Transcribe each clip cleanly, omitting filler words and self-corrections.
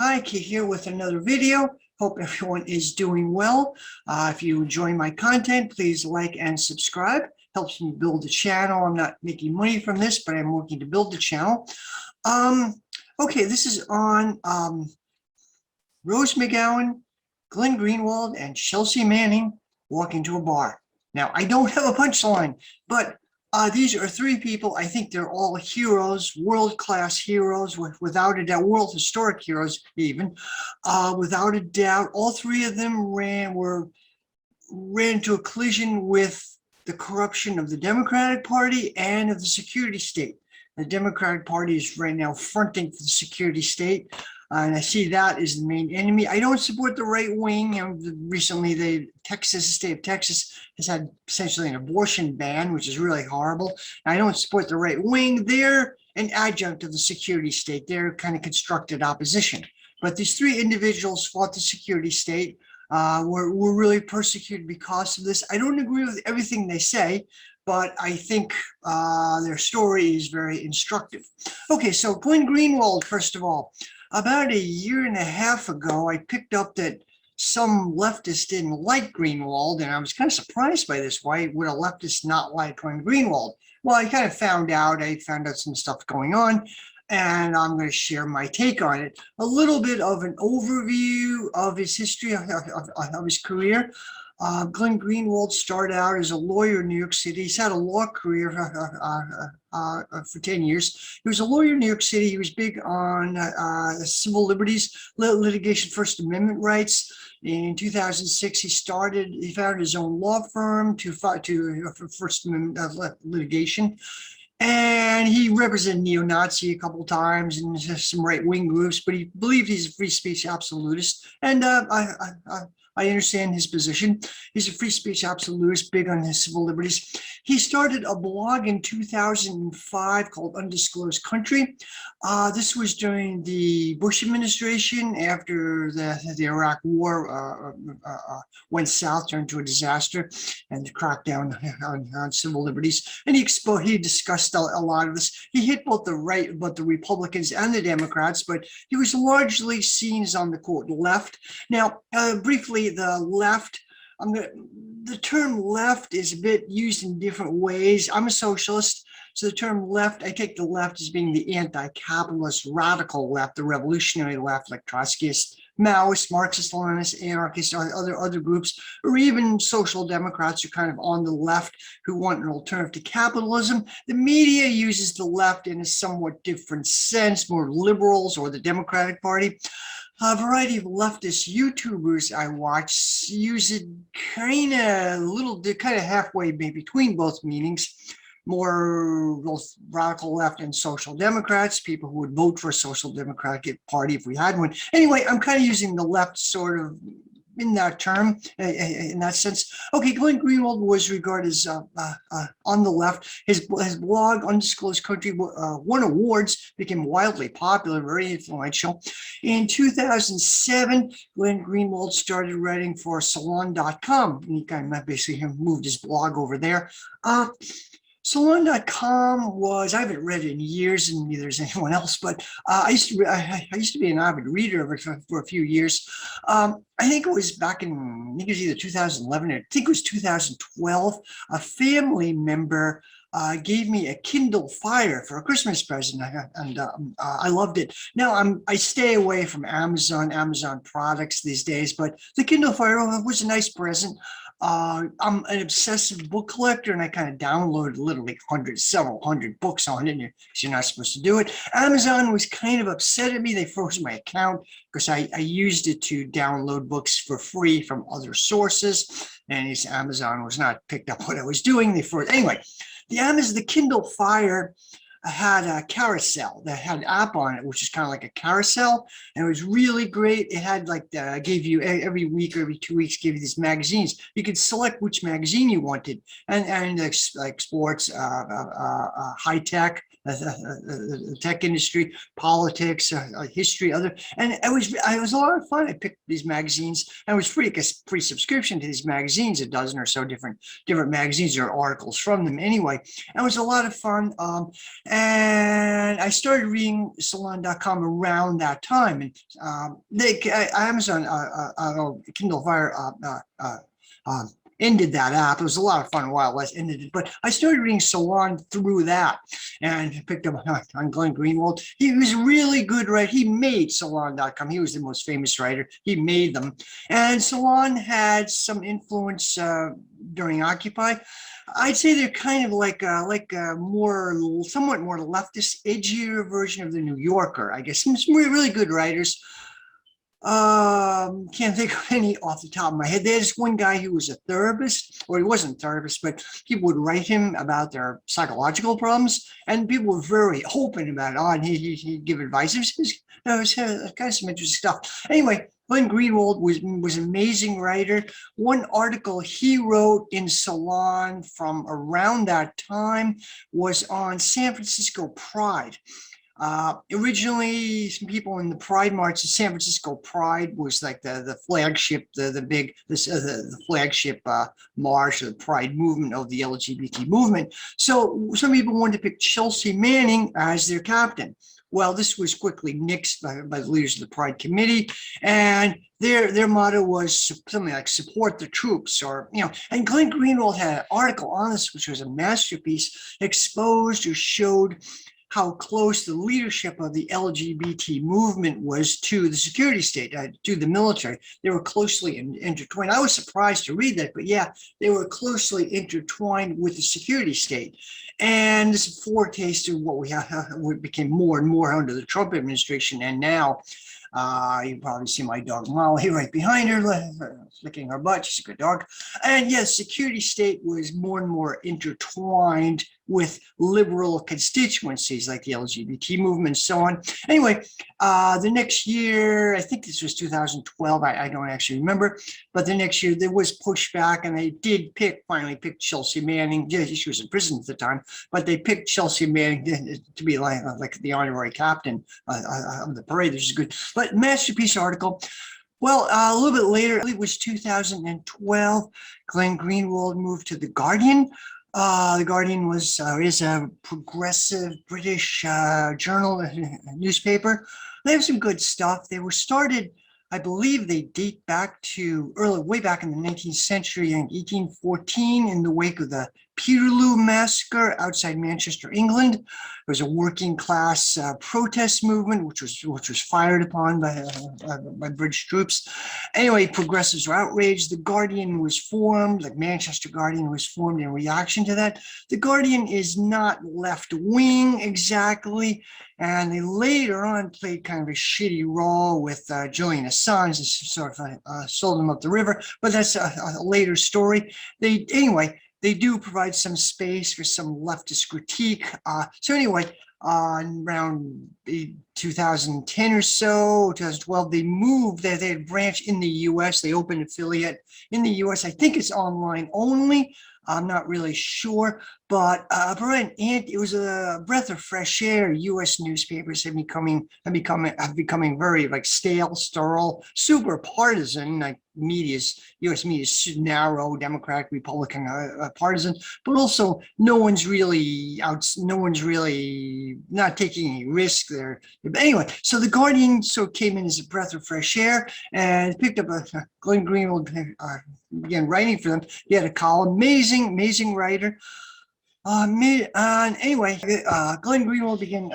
Hi, Kate here with another video. Hope everyone is doing well. If you enjoy my content, please like and subscribe. Helps me build the channel. I'm not making money from this, but I'm working to build the channel. Okay, this is on Rose McGowan, Glen Greenwald, and Chelsea Manning walking to a bar. Now, I don't have a punchline, but these are three people. I think they're all heroes, world-class heroes, without a doubt, world historic heroes even. Without a doubt, all three of them ran into a collision with the corruption of the Democratic Party and of the security state. The Democratic Party is right now fronting for the security state. And I see that as the main enemy. I don't support the right wing. Recently, the state of Texas has had essentially an abortion ban, which is really horrible. I don't support the right wing. They're an adjunct of the security state. They're kind of constructed opposition. But these three individuals fought the security state, were really persecuted because of this. I don't agree with everything they say, but I think their story is very instructive. Okay, so Glen Greenwald, first of all. About a year and a half ago, I picked up that some leftists didn't like Greenwald, and I was kind of surprised by this. Why would a leftist not like Glen Greenwald? Well, I kind of found out some stuff going on, and I'm going to share my take on it. A little bit of an overview of his history, of his career. Glen Greenwald started out as a lawyer in New York City. He's had a law career for 10 years. He was a lawyer in New York City. He was big on civil liberties, litigation, First Amendment rights. In 2006, he founded his own law firm for First Amendment litigation. And he represented neo-Nazi a couple of times and some right-wing groups, but he believed he's a free speech absolutist. And I understand his position. He's a free speech absolutist, big on his civil liberties. He started a blog in 2005 called Undisclosed Country. This was during the Bush administration after the Iraq War went south, turned into a disaster, and the crackdown on civil liberties. And he discussed a lot of this. He hit both the Republicans and the Democrats, but he was largely seen as on the quote left. Now, briefly, the left, the term left is a bit used in different ways. I'm a socialist, so the term left, I take the left as being the anti-capitalist radical left, the revolutionary left, like Trotskyist, Maoist, Marxist, Leninist, anarchist, other groups, or even social democrats who are kind of on the left who want an alternative to capitalism. The media uses the left in a somewhat different sense, more liberals or the Democratic Party. A variety of leftist YouTubers I watch use it kind of halfway between both meanings. More both radical left and social democrats, people who would vote for a social democratic party if we had one. Anyway, I'm kind of using the left sort of in that term, in that sense. Okay, Glen Greenwald was regarded as on the left. His blog, Undisclosed Country, won awards, became wildly popular, very influential. In 2007, Glen Greenwald started writing for Salon.com. He kind of basically moved his blog over there. Salon.com was, I haven't read it in years, and neither has anyone else, but I used to be an avid reader of it for a few years. I think it was back in, I think it was either 2011 or I think it was 2012, a family member gave me a Kindle Fire for a Christmas present, and I loved it. Now I stay away from Amazon products these days, but the Kindle Fire was a nice present. I'm an obsessive book collector, and I kind of downloaded literally several hundred books on it, because you're not supposed to do it. Amazon was kind of upset at me. They froze my account because I used it to download books for free from other sources, and Amazon was not picked up what I was doing. They froze. Anyway, the Kindle Fire had a carousel that had an app on it, which is kind of like a carousel, and it was really great. It had gave you every week or every 2 weeks, gave you these magazines. You could select which magazine you wanted, and like sports, high tech, the tech industry, politics, history, and it was a lot of fun. I picked these magazines, and it was free, because free subscription to these magazines, a dozen or so different magazines or articles from them. Anyway, and it was a lot of fun. And I started reading Salon.com around that time, and Amazon, Kindle Fire. Ended that app. It was a lot of fun while it was ended it, but I started reading Salon through that and picked up on Glen Greenwald. He was really good, right? He made Salon.com. He was the most famous writer. He made them. And Salon had some influence during Occupy. I'd say they're kind of like a somewhat more leftist, edgier version of the New Yorker, I guess. Some really good writers. Can't think of any off the top of my head. There's one guy who was a therapist, or he wasn't a therapist, but people would write him about their psychological problems, and people were very open about it. And he'd give advice. It was kind of some interesting stuff. Anyway, Glen Greenwald was an amazing writer. One article he wrote in Salon from around that time was on San Francisco Pride. Originally, some people in the Pride March, the San Francisco Pride was like the flagship, the flagship march of the Pride movement of the LGBT movement. So some people wanted to pick Chelsea Manning as their captain. Well, this was quickly nixed by the leaders of the Pride Committee, and their motto was something like "support the troops," or And Glen Greenwald had an article on this, which was a masterpiece, exposed or showed how close the leadership of the LGBT movement was to the security state, to the military. They were closely intertwined. I was surprised to read that, but yeah, they were closely intertwined with the security state. And this is a foretaste of what became more and more under the Trump administration. And now, you probably see my dog Molly right behind her, licking her butt. She's a good dog. And yes, security state was more and more intertwined with liberal constituencies like the LGBT movement and so on. Anyway, the next year, I think this was 2012, I don't actually remember, but the next year there was pushback, and they did finally pick Chelsea Manning. Yeah, she was in prison at the time, but they picked Chelsea Manning to be like the honorary captain of the parade, which is good. But masterpiece article. Well, a little bit later, it was 2012, Glen Greenwald moved to The Guardian. The Guardian is a progressive British journal, newspaper. They have some good stuff. They were started, I believe they date back to way back in the 19th century, in 1814, in the wake of the Peterloo Massacre outside Manchester, England. There was a working class protest movement, which was fired upon by British troops. Anyway, progressives were outraged. The Guardian was formed, like Manchester Guardian was formed in reaction to that. The Guardian is not left-wing exactly, and they later on played kind of a shitty role with Julian Assange, and sort of sold him up the river, but that's a later story. They do provide some space for some leftist critique. So anyway, around 2010 or so, 2012, they moved. They had a branch in the U.S. They opened an affiliate in the U.S. I think it's online only. I'm not really sure, but it was a breath of fresh air. U.S. newspapers have becoming very like stale, sterile, super partisan. Like U.S. media is narrow, Democratic, Republican, partisan, but also no one's really not taking any risk there. But anyway, so the Guardian sort of came in as a breath of fresh air and picked up Glen Greenwald began writing for them. He had a column, amazing writer. Anyway, Glen Greenwald began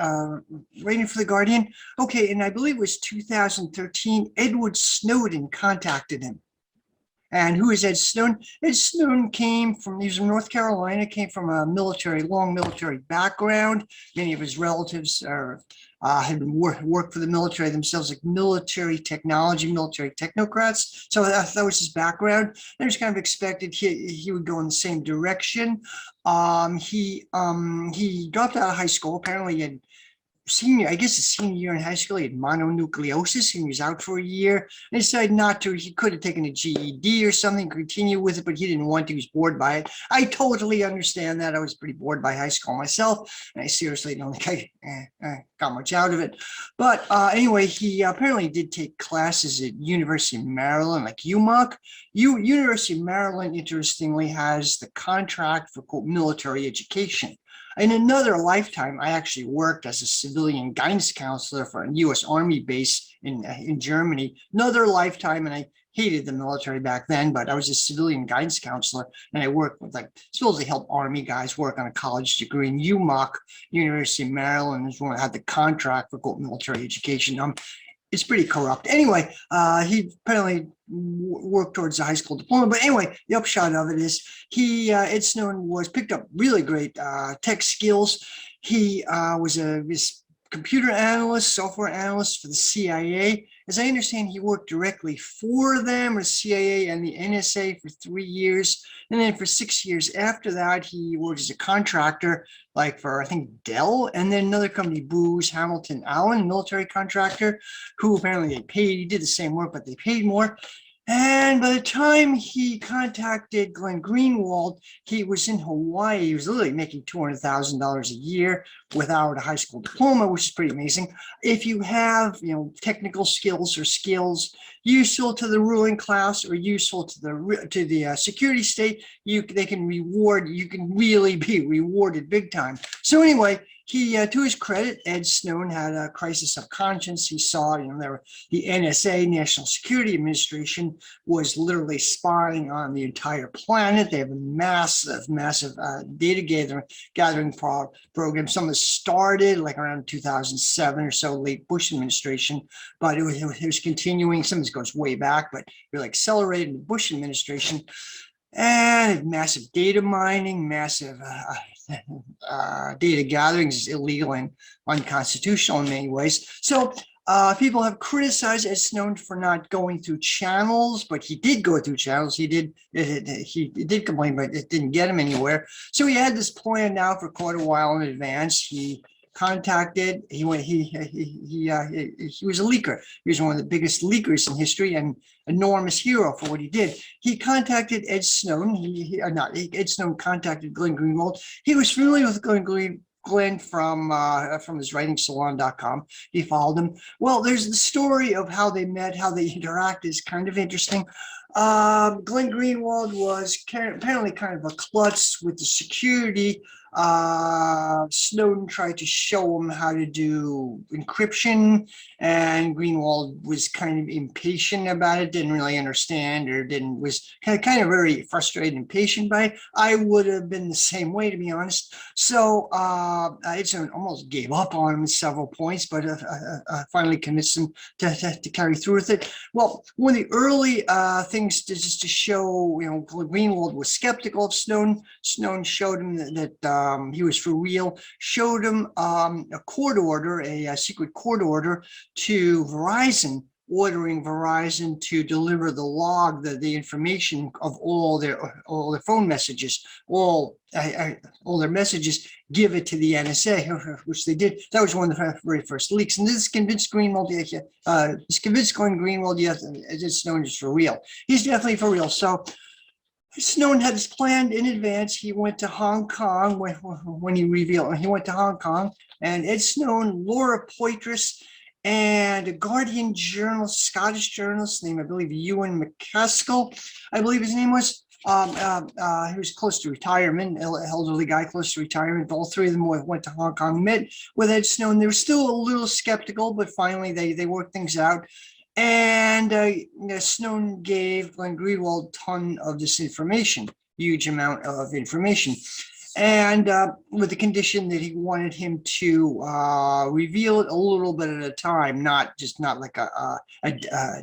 writing for The Guardian. Okay, and I believe it was 2013, Edward Snowden contacted him. And who is Ed Snowden? Ed Snowden he was from North Carolina, came from a long military background. Many of his relatives had worked for the military themselves, like military technology, military technocrats. So that was his background. And it was kind of expected he would go in the same direction. He dropped out of high school. Apparently he had I guess his senior year in high school, he had mononucleosis and he was out for a year. And he decided not to. He could have taken a GED or something, continue with it, but he didn't want to. He was bored by it. I totally understand that. I was pretty bored by high school myself, and I seriously don't think I got much out of it. But anyway, he apparently did take classes at University of Maryland, like UMAC. University of Maryland, interestingly, has the contract for, quote, military education. In another lifetime, I actually worked as a civilian guidance counselor for a U.S. Army base in Germany. Another lifetime, and I hated the military back then, but I was a civilian guidance counselor, and I worked with, like, supposed to help Army guys work on a college degree. In UMAC, University of Maryland, is one that had the contract for, quote, military education. It's pretty corrupt. Anyway, he apparently worked towards a high school diploma. But anyway, the upshot of it is Ed Snowden picked up really great tech skills. He was this computer analyst, software analyst for the CIA. As I understand, he worked directly for them, or CIA and the NSA, for 3 years. And then for 6 years after that, he worked as a contractor, like for, I think, Dell, and then another company, Booz Hamilton Allen, military contractor, who apparently they paid. He did the same work, but they paid more. And by the time he contacted Glen Greenwald, he was in Hawaii. He was literally making $200,000 a year without a high school diploma, which is pretty amazing. If you have, technical skills or skills useful to the ruling class or useful to the security state, they can reward. You can really be rewarded big time. So anyway, he, to his credit, Ed Snowden had a crisis of conscience. He saw, the NSA, National Security Administration, was literally spying on the entire planet. They have a massive data gathering program. Some of it started like around 2007 or so, late Bush administration, but it was continuing. Some of this goes way back, but really accelerated in the Bush administration. And massive data mining, massive data gathering is illegal and unconstitutional in many ways. So people have criticized Ed Snowden for not going through channels, but he did go through channels. He did complain, but it didn't get him anywhere. So he had this plan now for quite a while in advance. He contacted. He was a leaker. He was one of the biggest leakers in history and enormous hero for what he did. He contacted Ed Snowden. Ed Snowden contacted Glen Greenwald. He was familiar with Glen from his writing salon.com. He followed him. Well, there's the story of how they met, how they interact is kind of interesting. Glen Greenwald was apparently kind of a klutz with the security. Snowden tried to show him how to do encryption, and Greenwald was kind of impatient about it, didn't really understand, or was kind of very frustrated and impatient by it. I would have been the same way, to be honest. So Snowden almost gave up on him at several points, but finally convinced him to carry through with it. Well, one of the early things just to show, Greenwald was skeptical of Snowden. Snowden showed him that he was for real, showed him a court order, a secret court order to Verizon, ordering Verizon to deliver the log, the information of all their phone messages, all their messages, give it to the NSA, which they did. That was one of the very first leaks, and this convinced Greenwald. Glen Greenwald, yes, Snowden is for real. He's definitely for real. So Snowden had this planned in advance. He went to Hong Kong when he revealed. He went to Hong Kong, and Ed Snowden, Laura Poitras, and a Guardian journalist, Scottish journalist named, I believe, Ewan McCaskill, I believe his name was. He was close to retirement, elderly guy close to retirement. All three of them went to Hong Kong, met with Ed Snowden. They were still a little skeptical, but finally they worked things out. And Snowden gave Glen Greenwald a ton of this information, huge amount of information. And with the condition that he wanted him to reveal it a little bit at a time, not like a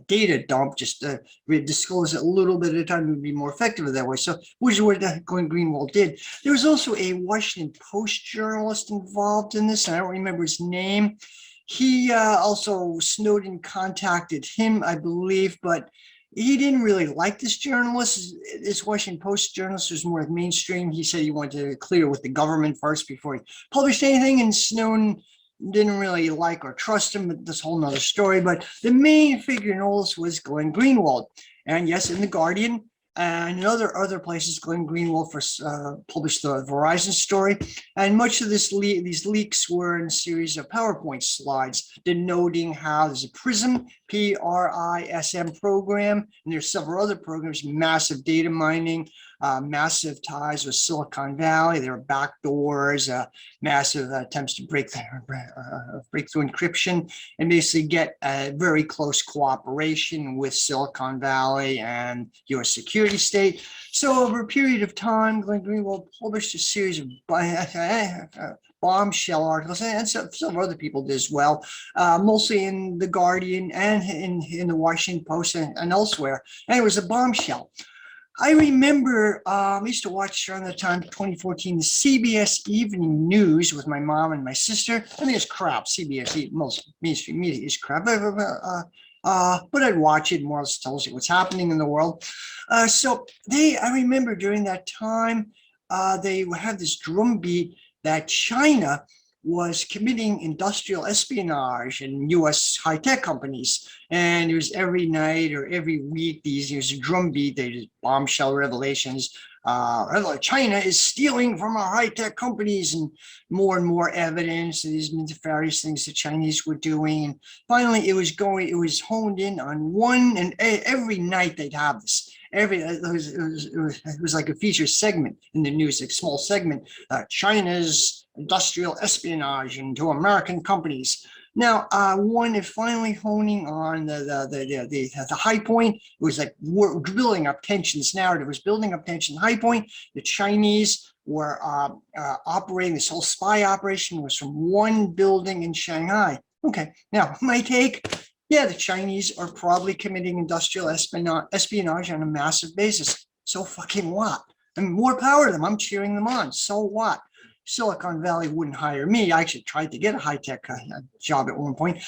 data dump, just disclose it a little bit at a time. It would be more effective that way. So, which is what Glen Greenwald did. There was also a Washington Post journalist involved in this, and I don't remember his name. He also, Snowden contacted him, I believe, but he didn't really like this journalist. This Washington Post journalist was more mainstream. He said he wanted to clear with the government first before he published anything. And Snowden didn't really like or trust him, but that's a whole nother story. But the main figure in all this was Glen Greenwald. And yes, in The Guardian and in other places, Glen Greenwald published the Verizon story. And much of these leaks were in a series of PowerPoint slides denoting how there's a PRISM, PRISM program, and there's several other programs, massive data mining, massive ties with Silicon Valley. There are backdoors, massive attempts to break through encryption and basically get a very close cooperation with Silicon Valley and U.S. security state. So over a period of time, Glen Greenwald published a series of bombshell articles, and some other people did as well, mostly in The Guardian and in the Washington Post and elsewhere. And it was a bombshell. I remember I used to watch around the time 2014 the CBS Evening News with my mom and my sister. I mean, it's crap. CBS, most mainstream media is crap. But I'd watch it more. It tells you what's happening in the world. I remember during that time, they had this drumbeat that China was committing industrial espionage in U.S. high-tech companies. And it was every night or every week, there's a drumbeat, they bombshell revelations. China is stealing from our high-tech companies, and more evidence of these nefarious things the Chinese were doing. And finally, it was honed in on one, and every night they'd have this. It was like a feature segment in the news, like a small segment, China's industrial espionage into American companies. Now, one is finally honing on the high point. It was like building up tension. This narrative was building up tension. High point, the Chinese were operating, this whole spy operation was from one building in Shanghai. Okay, now my take, yeah, the Chinese are probably committing industrial espionage on a massive basis. So fucking what? I mean, more power to them. I'm cheering them on. So what? Silicon Valley wouldn't hire me. I actually tried to get a high-tech job at one point.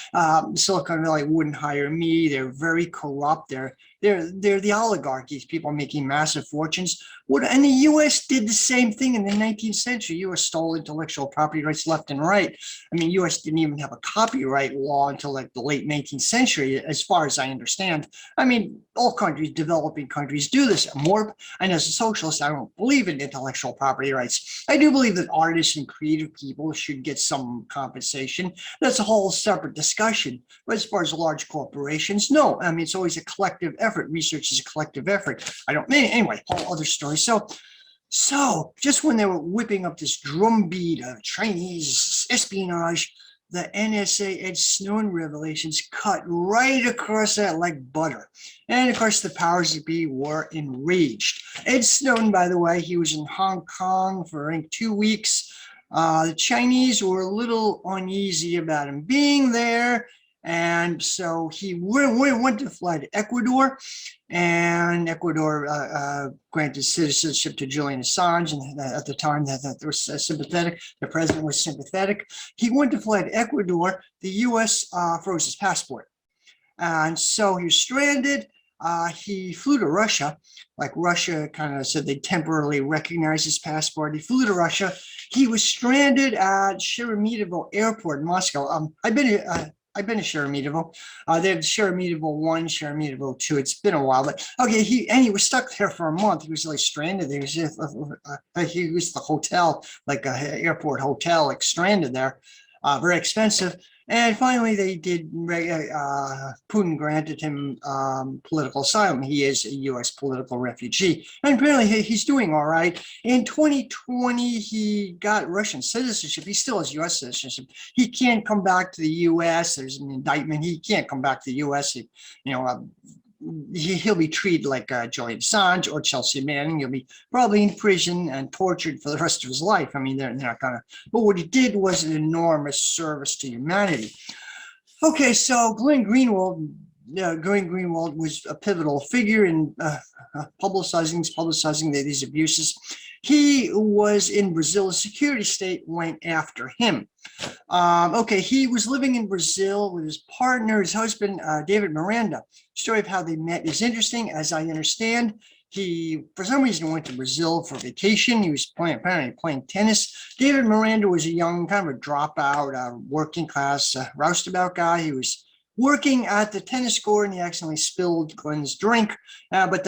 Silicon Valley wouldn't hire me. They're very corrupt. They're the oligarchies, people making massive fortunes. And the U.S. did the same thing in the 19th century. U.S. stole intellectual property rights left and right. I mean, U.S. didn't even have a copyright law until like the late 19th century, as far as I understand. I mean, all countries, developing countries, do this more. And as a socialist, I don't believe in intellectual property rights. I do believe that artists and creative people should get some compensation. That's a whole separate discussion. But as far as large corporations, no. I mean, it's always a collective effort. Research is a collective effort. Anyway, whole other story. So just when they were whipping up this drumbeat of Chinese espionage, the NSA Ed Snowden revelations cut right across that like butter. And of course, the powers that be were enraged. Ed Snowden, by the way, he was in Hong Kong for, I think, 2 weeks. The Chinese were a little uneasy about him being there. And so he went to fly to Ecuador, and Ecuador granted citizenship to Julian Assange. And at the time that was sympathetic, the president was sympathetic. He went to fly to Ecuador. The U.S. froze his passport. And so he was stranded. He flew to Russia, like Russia kind of said they temporarily recognized his passport. He flew to Russia. He was stranded at Sheremetyevo Airport in Moscow. I've been to Sheremetyevo. They have Sheremetyevo 1, Sheremetyevo 2. It's been a while, but okay. He was stuck there for a month. He was like stranded. He was the hotel, like a airport hotel, like stranded there. Very expensive. And finally, they did. Putin granted him political asylum. He is a U.S. political refugee, and apparently he's doing all right. In 2020, he got Russian citizenship. He still has U.S. citizenship. He can't come back to the U.S. There's an indictment. He can't come back to the U.S. He'll be treated like Julian Assange or Chelsea Manning. He'll be probably in prison and tortured for the rest of his life. I mean, they're not gonna. But what he did was an enormous service to humanity. Okay, so Glen Greenwald was a pivotal figure in publicizing these abuses. He was in Brazil. The security state went after him. Okay, he was living in Brazil with his partner, his husband, David Miranda. Story of how they met is interesting. As I understand, He, for some reason, went to Brazil for vacation. He was apparently playing tennis. David Miranda was a young, kind of a dropout, working class, roustabout guy. He was working at the tennis court, and he accidentally spilled Glen's drink. But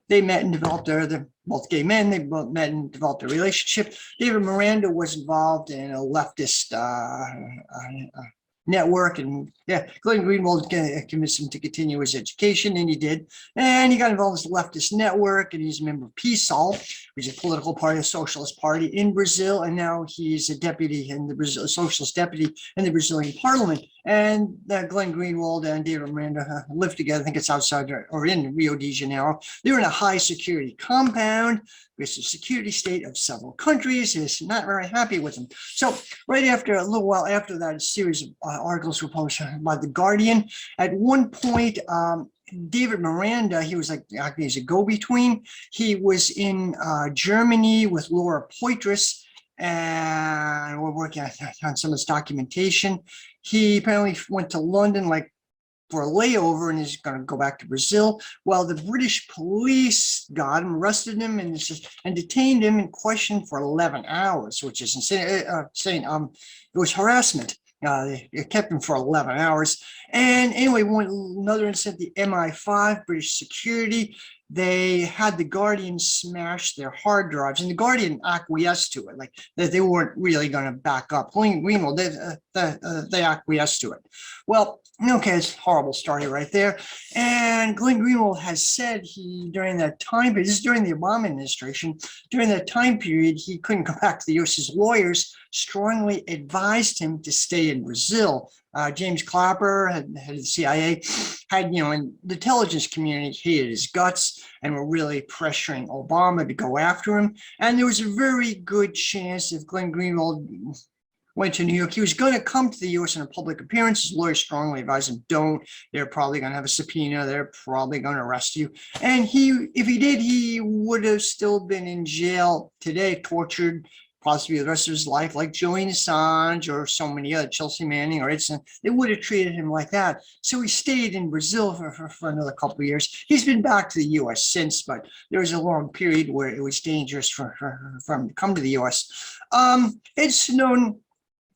they met and developed they're both gay men. They both met and developed a relationship. David Miranda was involved in a leftist network, and yeah, Glen Greenwald convinced him to continue his education, and he did. And he got involved in this leftist network, and he's a member of PSOL, which is a political party, a socialist party in Brazil, and now he's a deputy in the Brazil, socialist deputy in the Brazilian parliament. And Glen Greenwald and David Miranda live together. I think it's outside or in Rio de Janeiro. They were in a high security compound with the security state of several countries. Is not very happy with them. So right after, a little while after that, a series of articles were published by The Guardian. At one point, David Miranda, he was like acting as a go-between. He was in Germany with Laura Poitras, and we're working on some of this documentation. He apparently went to London like for a layover, and he's going to go back to Brazil. Well, the British police got him, arrested him, and detained him and questioned for 11 hours, which is insane. It was harassment. They kept him for 11 hours. And anyway, another incident, the MI5, British security, they had The Guardian smash their hard drives, and The Guardian acquiesced to it, like they weren't really going to back up. Greenwald, they acquiesced to it. Well, okay, it's a horrible story right there. And Glen Greenwald has said during that time period, this is during the Obama administration, during that time period, he couldn't go back to the U.S. His lawyers strongly advised him to stay in Brazil. James Clapper, head of the CIA, and the intelligence community hated his guts and were really pressuring Obama to go after him. And there was a very good chance if Glen Greenwald went to New York, he was going to come to the U.S. in a public appearance. His lawyers strongly advised him, don't. They're probably going to have a subpoena. They're probably going to arrest you. And if he did, he would have still been in jail today, tortured, possibly the rest of his life, like Julian Assange or so many other, Chelsea Manning or Edson. They would have treated him like that. So he stayed in Brazil for another couple of years. He's been back to the U.S. since, but there was a long period where it was dangerous for him to come to the U.S. It's known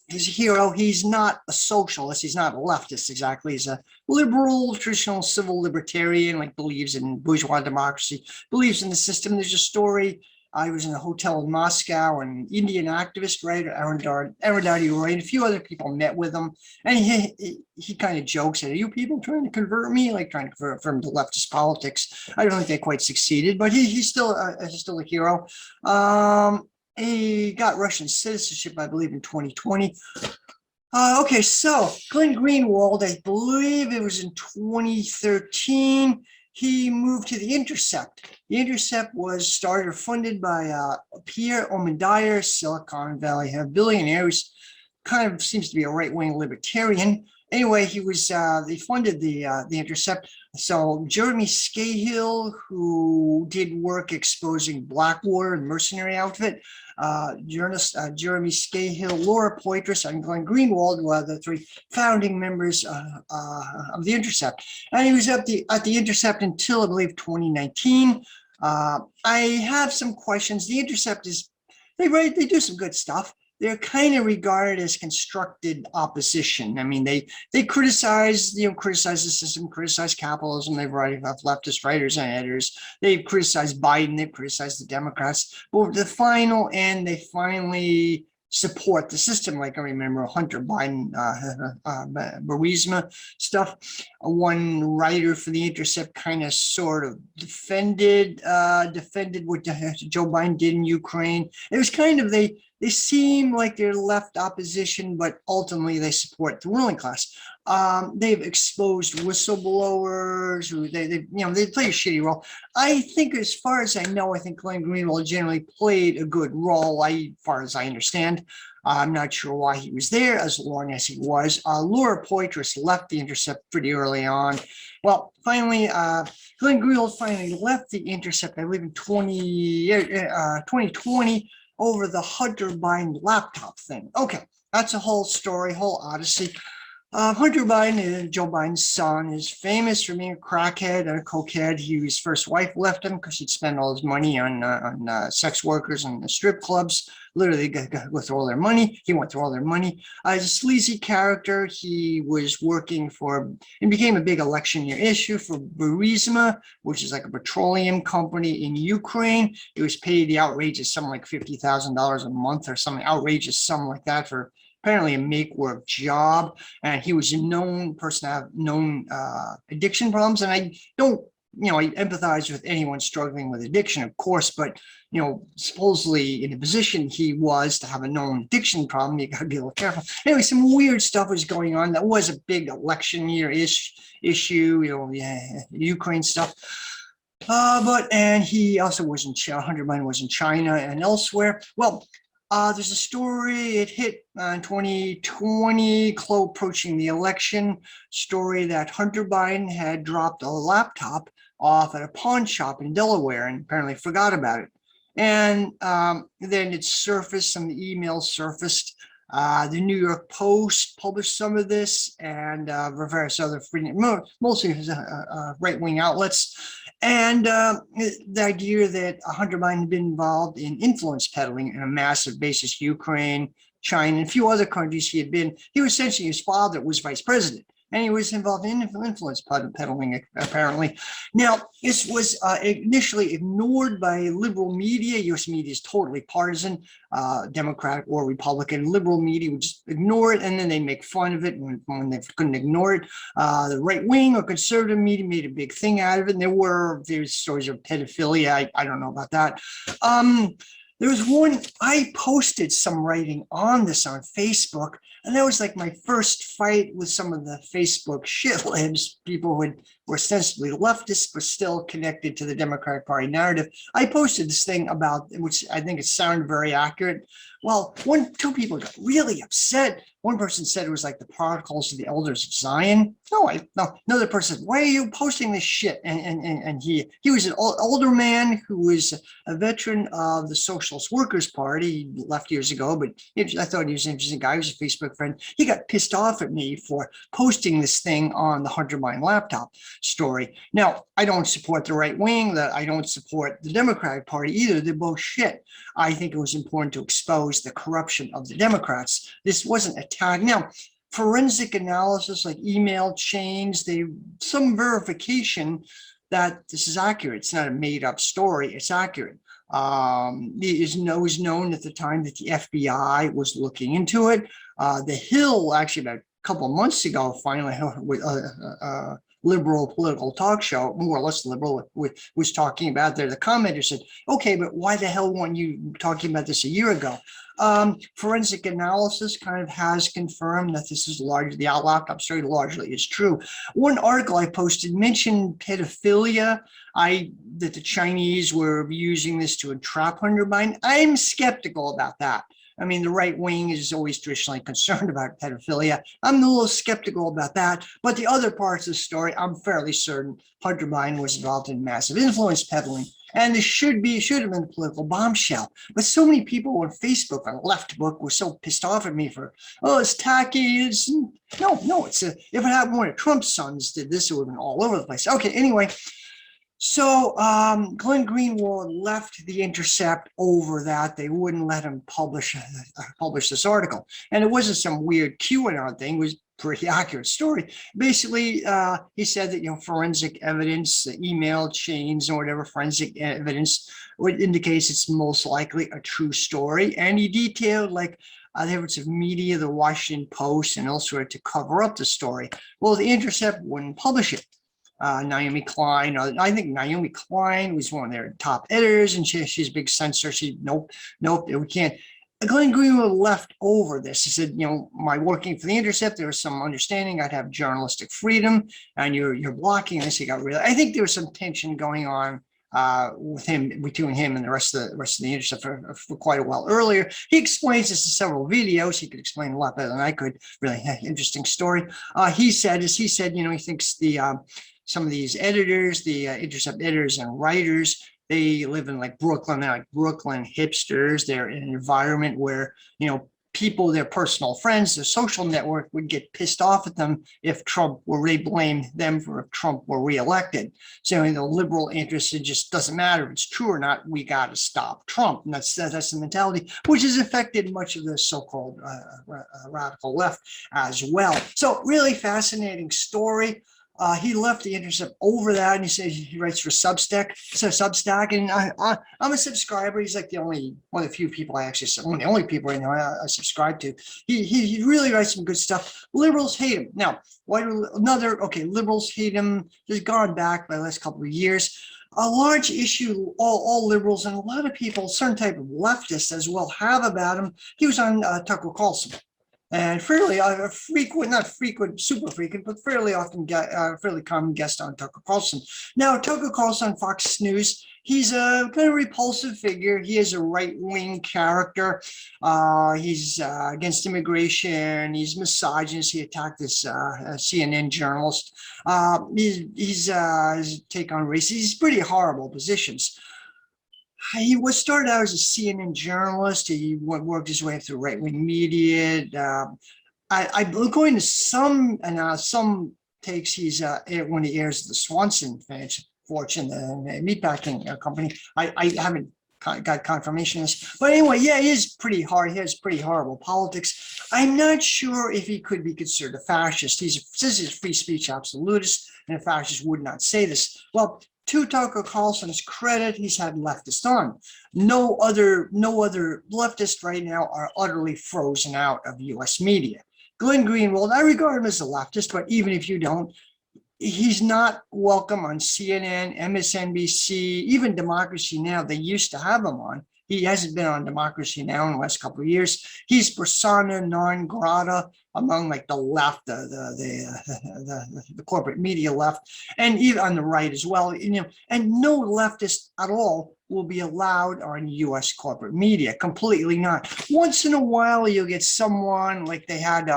he's a hero. He's not a socialist. He's not a leftist exactly. He's a liberal, traditional civil libertarian, like believes in bourgeois democracy, believes in the system. There's a story. I was in a hotel in Moscow, and Indian activist, right, Arundhati Roy, and a few other people met with him. And he kind of jokes, said, are you people trying to convert me? Like trying to convert from to leftist politics. I don't think they quite succeeded, but he's still a hero. He got Russian citizenship, I believe, in 2020. Okay, so Glen Greenwald, I believe it was in 2013, he moved to The Intercept. The Intercept was started or funded by Pierre Omidyar, Silicon Valley billionaire, who's kind of seems to be a right-wing libertarian. Anyway, they funded the Intercept. So Jeremy Scahill, who did work exposing Blackwater and mercenary outfit, journalist Jeremy Scahill, Laura Poitras, and Glen Greenwald were the three founding members of the Intercept. And he was at the Intercept until, I believe, 2019. I have some questions. The Intercept they do some good stuff. They're kind of regarded as constructed opposition. I mean, they criticize the system, criticize capitalism. They've already have leftist writers and editors. They've criticized Biden. They've criticized the Democrats. But at the final end, they finally support the system. Like I remember Hunter Biden, Burisma stuff. One writer for the Intercept kind of sort of defended what Joe Biden did in Ukraine. It was kind of they seem like they're left opposition, but ultimately they support the ruling class. They've exposed whistleblowers who they play a shitty role. I think, as far as I know, I think Glen Greenwald generally played a good role, as far as I understand. I'm not sure why he was there as long as he was. Laura Poitras left the Intercept pretty early on. Well, finally, Glen Greenwald finally left the Intercept, I believe, in 2020 over the Hunter Biden laptop thing. Okay, that's a whole story, whole odyssey. Hunter Biden, Joe Biden's son, is famous for being a crackhead and a cokehead. His first wife left him because he'd spend all his money on sex workers and strip clubs. Literally go through all their money. He went through all their money. As a sleazy character, he was working for and became a big election year issue for Burisma, which is like a petroleum company in Ukraine. He was paid the outrageous something like $50,000 a month or something outrageous, something like that for apparently a make work job, and he was a known person to have known addiction problems. And I don't, I empathize with anyone struggling with addiction, of course, but supposedly in the position he was to have a known addiction problem, you got to be a little careful. Anyway, some weird stuff was going on. That was a big election year issue, Ukraine stuff. And he also was in Hunter Biden was in China and elsewhere. Well, there's a story, it hit in 2020, approaching the election, story that Hunter Biden had dropped a laptop off at a pawn shop in Delaware and apparently forgot about it. And then it surfaced, some emails surfaced. The New York Post published some of this, and various other mostly right-wing outlets. And the idea that Hunter Biden had been involved in influence peddling in a massive basis, Ukraine, China, and a few other countries he was essentially, his father was vice president. And he was involved in influence peddling, apparently. Now, this was initially ignored by liberal media. U.S. media is totally partisan, Democratic or Republican. Liberal media would just ignore it, and then they make fun of it when they couldn't ignore it. The right-wing or conservative media made a big thing out of it, and there's stories of pedophilia. I don't know about that. There was one, I posted some writing on this on Facebook, and that was like my first fight with some of the Facebook shitlibs, people who were ostensibly leftists, but still connected to the Democratic Party narrative. I posted this thing about, which I think it sounded very accurate. Well, two people got really upset. One person said it was like the Protocols of the Elders of Zion. No, another person said, why are you posting this shit? And he was an older man who was a veteran of the Socialist Workers Party. He left years ago, but I thought he was an interesting guy. He was a Facebook friend. He got pissed off at me for posting this thing on the Hunter Biden laptop story. Now, I don't support the right wing. I don't support the Democratic Party either. They're both shit. I think it was important to expose the corruption of the Democrats. This wasn't a tag. Now, forensic analysis like email chains, some verification that this is accurate. It's not a made up story. It's accurate. It was known at the time that the FBI was looking into it. The Hill, actually about a couple of months ago, finally, liberal political talk show, more or less liberal, was talking about there. The commenter said, okay, but why the hell weren't you talking about this a year ago? Forensic analysis kind of has confirmed that this is largely, the laptop story largely is true. One article I posted mentioned pedophilia, that the Chinese were using this to entrap Hunter Biden. I'm skeptical about that. I mean, the right wing is always traditionally concerned about pedophilia. I'm a little skeptical about that. But the other parts of the story, I'm fairly certain Hunter Biden was involved in massive influence peddling. And this should have been a political bombshell. But so many people on Facebook, on Left Book, were so pissed off at me for, it's tacky. No, if it happened one of Trump's sons did this, it would have been all over the place. Okay, anyway. So Glen Greenwald left The Intercept over that. They wouldn't let him publish this article. And it wasn't some weird QAnon thing. It was a pretty accurate story. Basically, he said that, forensic evidence, email chains or whatever, forensic evidence would indicates it's most likely a true story. And he detailed the efforts of media, the Washington Post, and elsewhere to cover up the story. Well, The Intercept wouldn't publish it. Naomi Klein, I think Naomi Klein was one of their top editors, and she's a big censor. Nope, we can't. Glen Greenwald left over this. He said, my working for The Intercept, there was some understanding I'd have journalistic freedom, and you're blocking this. He got really. I think there was some tension going on between him and the rest of the Intercept for quite a while earlier. He explains this in several videos. He could explain a lot better than I could. Really interesting story. He said, he thinks some of these editors, the Intercept editors and writers, they live in Brooklyn. They're Brooklyn hipsters. They're in an environment where, people, their personal friends, their social network would get pissed off at them if Trump were, they blame them for if Trump were reelected. So the liberal interest, it just doesn't matter if it's true or not, we got to stop Trump. And that's the mentality, which has affected much of the so-called radical left as well. So really fascinating story. He left the Intercept over that, and he says he writes for Substack. And I'm a subscriber. He's like one of the few people I actually, one of the only people I know I subscribe to. He really writes some good stuff. Liberals hate him. Now, liberals hate him. He's gone back by the last couple of years. A large issue all liberals and a lot of people, certain type of leftists as well, have about him. He was on Tucker Carlson. And fairly frequent, not frequent, super frequent, but fairly often, fairly common guest on Tucker Carlson. Now, Tucker Carlson on Fox News, he's a kind of repulsive figure. He is a right-wing character. He's against immigration. He's misogynist. He attacked this CNN journalist. His take on race. He's pretty horrible positions. He was started out as a CNN journalist. He worked his way through right-wing media. I'm going to some takes. He's when he airs the Swanson Fortune, the meatpacking company. I haven't got confirmation of this, but anyway, yeah, he is pretty hard. He has pretty horrible politics. I'm not sure if he could be considered a fascist. He says he's a free speech absolutist, and a fascist would not say this. Well, to Tucker Carlson's credit, he's had leftists on. No other leftists right now are utterly frozen out of U.S. media. Glen Greenwald, I regard him as a leftist, but even if you don't, he's not welcome on CNN, MSNBC, even Democracy Now! They used to have him on. He hasn't been on Democracy Now! In the last couple of years. He's persona non grata among like the left, the corporate media left, and even on the right as well. And no leftist at all will be allowed on U.S. corporate media. Completely not. Once in a while, you'll get someone like they had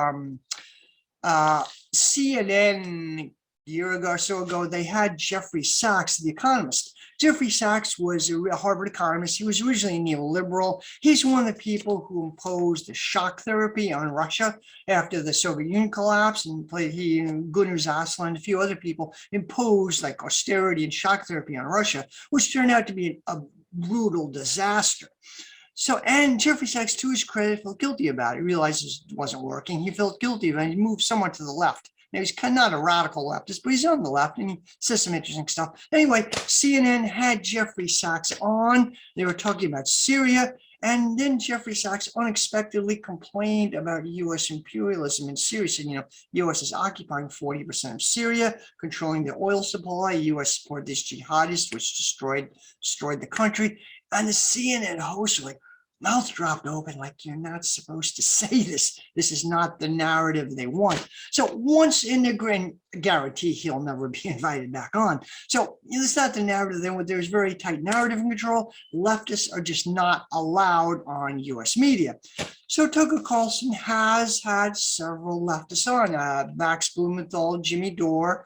CNN. Year ago or so ago, they had Jeffrey Sachs, the economist. Jeffrey Sachs was a Harvard economist. He was originally neoliberal. He's one of the people who imposed the shock therapy on Russia after the Soviet Union collapsed, and he and Gunnar Zasland and a few other people imposed like austerity and shock therapy on Russia, which turned out to be a brutal disaster. So, and Jeffrey Sachs, to his credit, felt guilty about it. He realized it wasn't working. He felt guilty about it. He moved somewhat to the left. Now, he's kind of not a radical leftist, but he's on the left, and he says some interesting stuff. Anyway, CNN had Jeffrey Sachs on. They were talking about Syria, and then Jeffrey Sachs unexpectedly complained about U.S. imperialism in Syria. He said, U.S. is occupying 40% of Syria, controlling the oil supply. U.S. supported these jihadists, which destroyed the country. And the CNN hosts were like, mouth dropped open, like, you're not supposed to say this. This is not the narrative they want. So once in the grand guarantee, he'll never be invited back on. So it's not the narrative they want. There's very tight narrative control. Leftists are just not allowed on U.S. media. So Tucker Carlson has had several leftists on, Max Blumenthal, Jimmy Dore,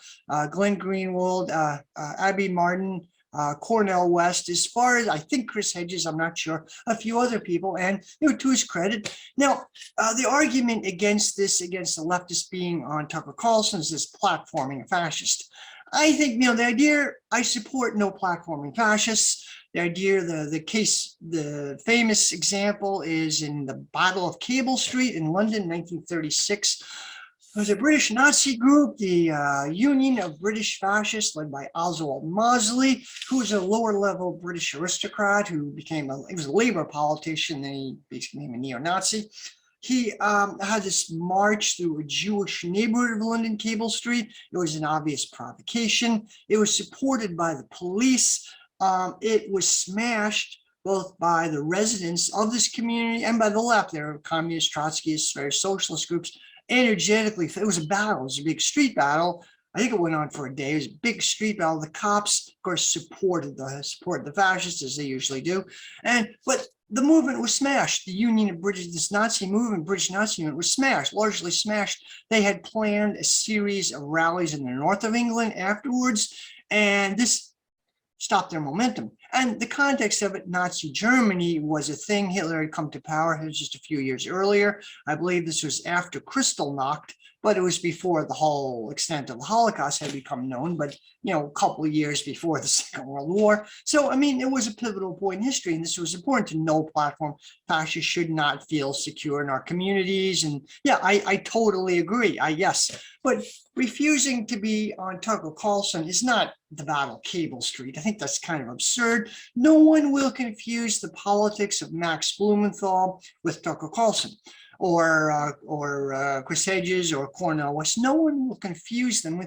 Glenn Greenwald, Abby Martin, Cornel West, as far as I think Chris Hedges, I'm not sure, a few other people, and to his credit. Now, the argument against the leftist being on Tucker Carlson is this platforming a fascist. I think, the idea, I support no platforming fascists. The idea, the famous example is in the Battle of Cable Street in London, 1936. It was a British Nazi group, the Union of British Fascists, led by Oswald Mosley, who was a lower-level British aristocrat who he was a Labour politician, then he became a neo-Nazi. He had this march through a Jewish neighborhood of London, Cable Street. It was an obvious provocation. It was supported by the police. It was smashed both by the residents of this community and by the left. There were communists, Trotskyists, various socialist groups. Energetically, it was a battle. It was a big street battle. I think it went on for a day. It was a big street battle. The cops, of course, supported the fascists, as they usually do. But the movement was smashed. The Union of British Nazi movement was smashed, largely smashed. They had planned a series of rallies in the north of England afterwards, and this stop their momentum. And the context of it, Nazi Germany was a thing. Hitler had come to power. It was just a few years earlier. I believe this was after Kristallnacht, but it was before the whole extent of the Holocaust had become known, but, you know, a couple of years before the Second World War. So, I mean, it was a pivotal point in history, and this was important to no platform. Fascists should not feel secure in our communities. And yeah, I totally agree. Yes, but refusing to be on Tucker Carlson is not the battle Cable Street. I think that's kind of absurd. No one will confuse the politics of Max Blumenthal with Tucker Carlson, or Chris Hedges or Cornel West. No one will confuse them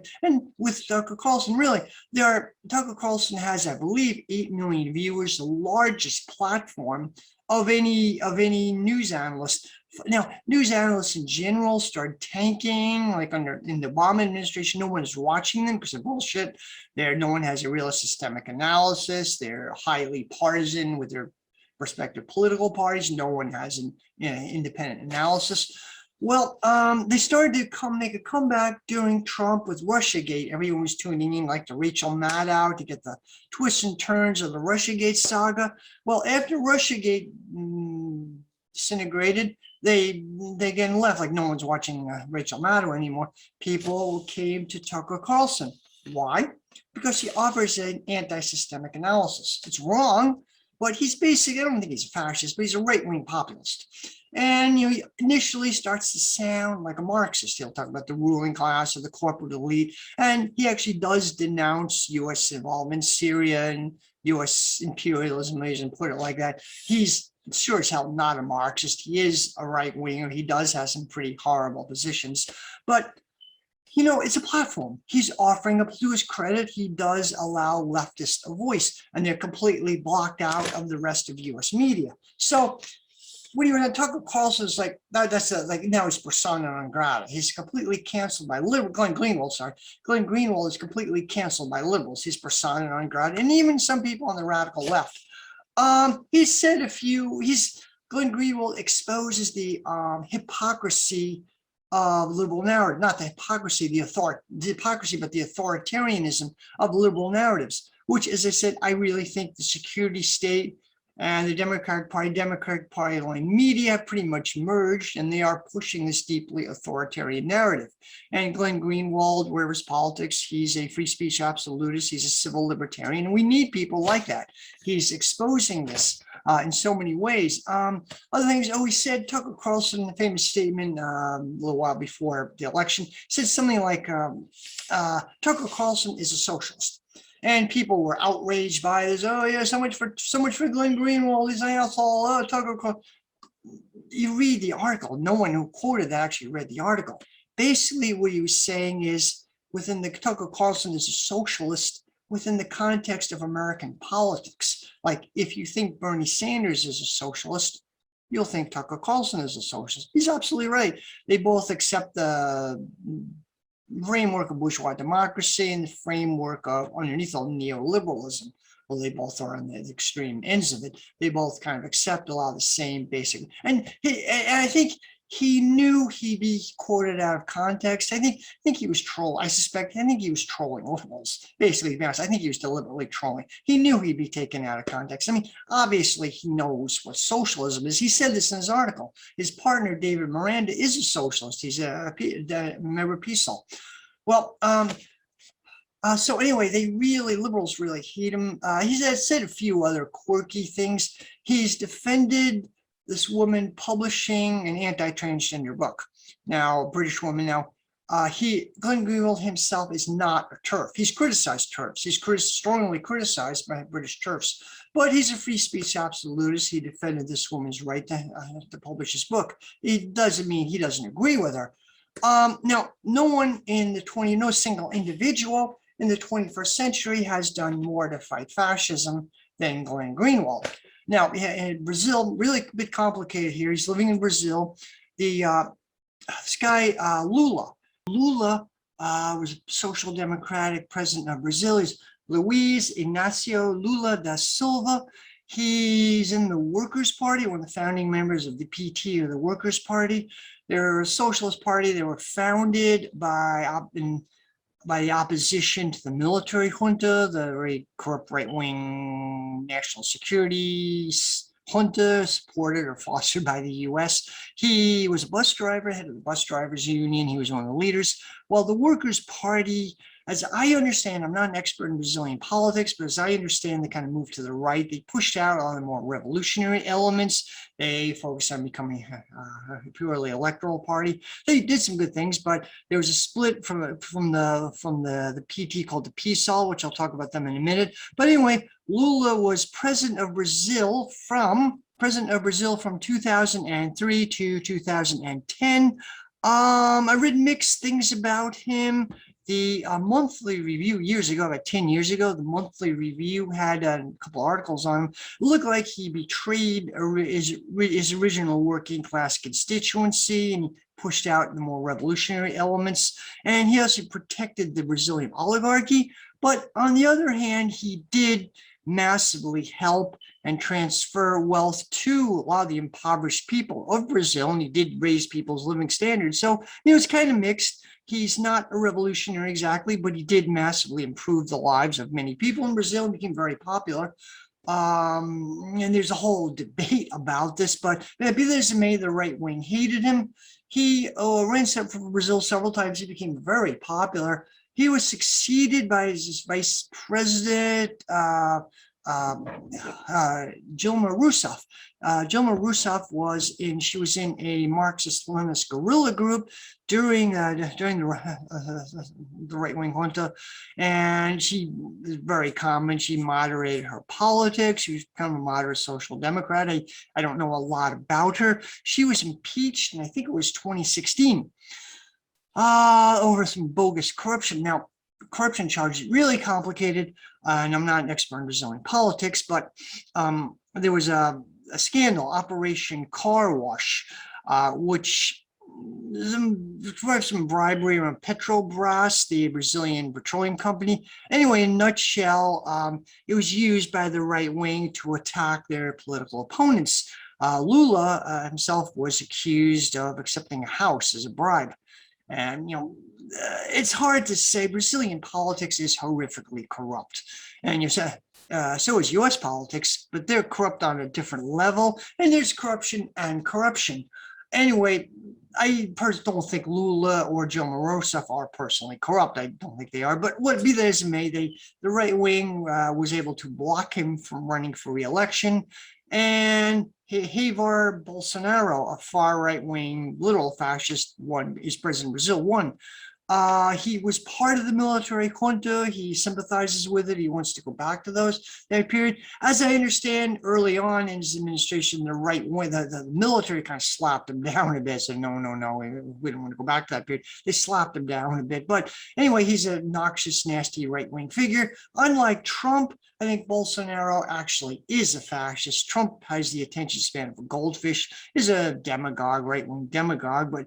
with Tucker Carlson. Really, Tucker Carlson has, I believe, 8 million viewers, the largest platform of any news analyst. Now, news analysts in general started tanking, like in the Obama administration. No one is watching them because they're bullshit. No one has a real systemic analysis. They're highly partisan with their respective political parties. No one has an independent analysis. Well, they started to make a comeback during Trump with Russiagate. Everyone was tuning in like the Rachel Maddow to get the twists and turns of the Russiagate saga. Well, after Russiagate disintegrated, they again left, like no one's watching Rachel Maddow anymore. People came to Tucker Carlson. Why? Because he offers an anti-systemic analysis. It's wrong, but he's basically, I don't think he's a fascist, but he's a right-wing populist. And he initially starts to sound like a Marxist. He'll talk about the ruling class or the corporate elite. And he actually does denounce U.S. involvement in Syria and U.S. imperialism, and put it like that. He's sure as hell not a Marxist. He is a right-winger. He does have some pretty horrible positions. But you know, it's a platform. He's offering up, to his credit, he does allow leftists a voice, and they're completely blocked out of the rest of U.S. media. So when you're going to Tucker Carlson, is like, like now he's persona non grata. He's completely canceled by Glenn Greenwald, sorry. Glenn Greenwald is completely canceled by liberals. He's persona non grata, and even some people on the radical left. He said Glenn Greenwald exposes the hypocrisy of liberal narrative, not the hypocrisy, but the authoritarianism of liberal narratives, which, as I said, I really think the security state and the Democratic Party-aligned media have pretty much merged, and they are pushing this deeply authoritarian narrative. And Glenn Greenwald, wherever his politics, he's a free speech absolutist, he's a civil libertarian, and we need people like that. He's exposing this in so many ways. Other things, he said, Tucker Carlson, a famous statement a little while before the election, said something like, Tucker Carlson is a socialist. And people were outraged by this. Oh yeah, so much for Glenn Greenwald. He's an asshole. Oh, Tucker Carlson. You read the article. No one who quoted that actually read the article. Basically, what he was saying is, within the Tucker Carlson is a socialist within the context of American politics. Like, if you think Bernie Sanders is a socialist, you'll think Tucker Carlson is a socialist. He's absolutely right. They both accept the framework of bourgeois democracy and the framework of underneath all neoliberalism. Well, they both are on the extreme ends of it. They both kind of accept a lot of the same basic. And I think he knew he'd be quoted out of context. I think he was trolling. I think he was trolling liberals. Basically, to be honest, I think he was deliberately trolling. He knew he'd be taken out of context. I mean, obviously, he knows what socialism is. He said this in his article. His partner, David Miranda, is a socialist. He's a member of PSOL. Well, so anyway, liberals really hate him. He's said a few other quirky things. He's defended this woman publishing an anti-transgender book. Now, a British woman. Now, Glenn Greenwald himself is not a TERF. He's criticized TERFs. He's strongly criticized by British TERFs, but he's a free speech absolutist. He defended this woman's right to publish his book. It doesn't mean he doesn't agree with her. Now, no single individual in the 21st century has done more to fight fascism than Glenn Greenwald. Now, in Brazil, really a bit complicated here. He's living in Brazil. This guy, Lula was a social democratic president of Brazil. He's Luiz Inácio Lula da Silva. He's in the Workers' Party, one of the founding members of the PT, or the Workers' Party. They're a socialist party. They were founded by by the opposition to the military junta, the very corrupt right-wing national security junta, supported or fostered by the U.S. He was a bus driver, head of the bus drivers union. He was one of the leaders. While the Workers' Party, as I understand, I'm not an expert in Brazilian politics, but as I understand, they kind of moved to the right. They pushed out all the more revolutionary elements. They focused on becoming a purely electoral party. They did some good things, but there was a split from the PT called the PSOL, which I'll talk about them in a minute. But anyway, Lula was president of Brazil from 2003 to 2010. I read mixed things about him. The monthly review years ago, about 10 years ago, the monthly review had a couple articles on him. It looked like he betrayed his original working class constituency and pushed out the more revolutionary elements. And he also protected the Brazilian oligarchy. But on the other hand, he did massively help and transfer wealth to a lot of the impoverished people of Brazil, and he did raise people's living standards. So, it's kind of mixed. He's not a revolutionary exactly, but he did massively improve the lives of many people in Brazil and became very popular. And there's a whole debate about this, but be that as it may, the right wing hated him. He ran for Brazil several times. He became very popular. He was succeeded by his vice president, Dilma Rousseff. Dilma Rousseff was in a Marxist-Leninist guerrilla group during the right-wing junta, and she was very common. She moderated her politics. She was kind of a moderate social democrat. I don't know a lot about her. She was impeached, and I think it was 2016. Over some bogus corruption. Now, corruption charges really complicated, and I'm not an expert in Brazilian politics, but there was a scandal, Operation Car Wash, which provided some bribery around Petrobras, the Brazilian petroleum company. Anyway, in a nutshell, it was used by the right wing to attack their political opponents. Lula himself was accused of accepting a house as a bribe. And, it's hard to say. Brazilian politics is horrifically corrupt. And you say, so is US politics, but they're corrupt on a different level. And there's corruption and corruption. Anyway, I personally don't think Lula or Dilma Rousseff are personally corrupt. I don't think they are. But what be that as it may, the right wing was able to block him from running for re-election. And Jair Bolsonaro, a far right-wing literal fascist, is president of Brazil, won. He was part of the military junta. He sympathizes with it. He wants to go back to that period. As I understand, early on in his administration, the right wing, the military kind of slapped him down a bit. Said, no, we don't want to go back to that period. They slapped him down a bit. But anyway, he's a noxious, nasty right-wing figure. Unlike Trump, I think Bolsonaro actually is a fascist. Trump has the attention span of a goldfish. He's a demagogue, right-wing demagogue, but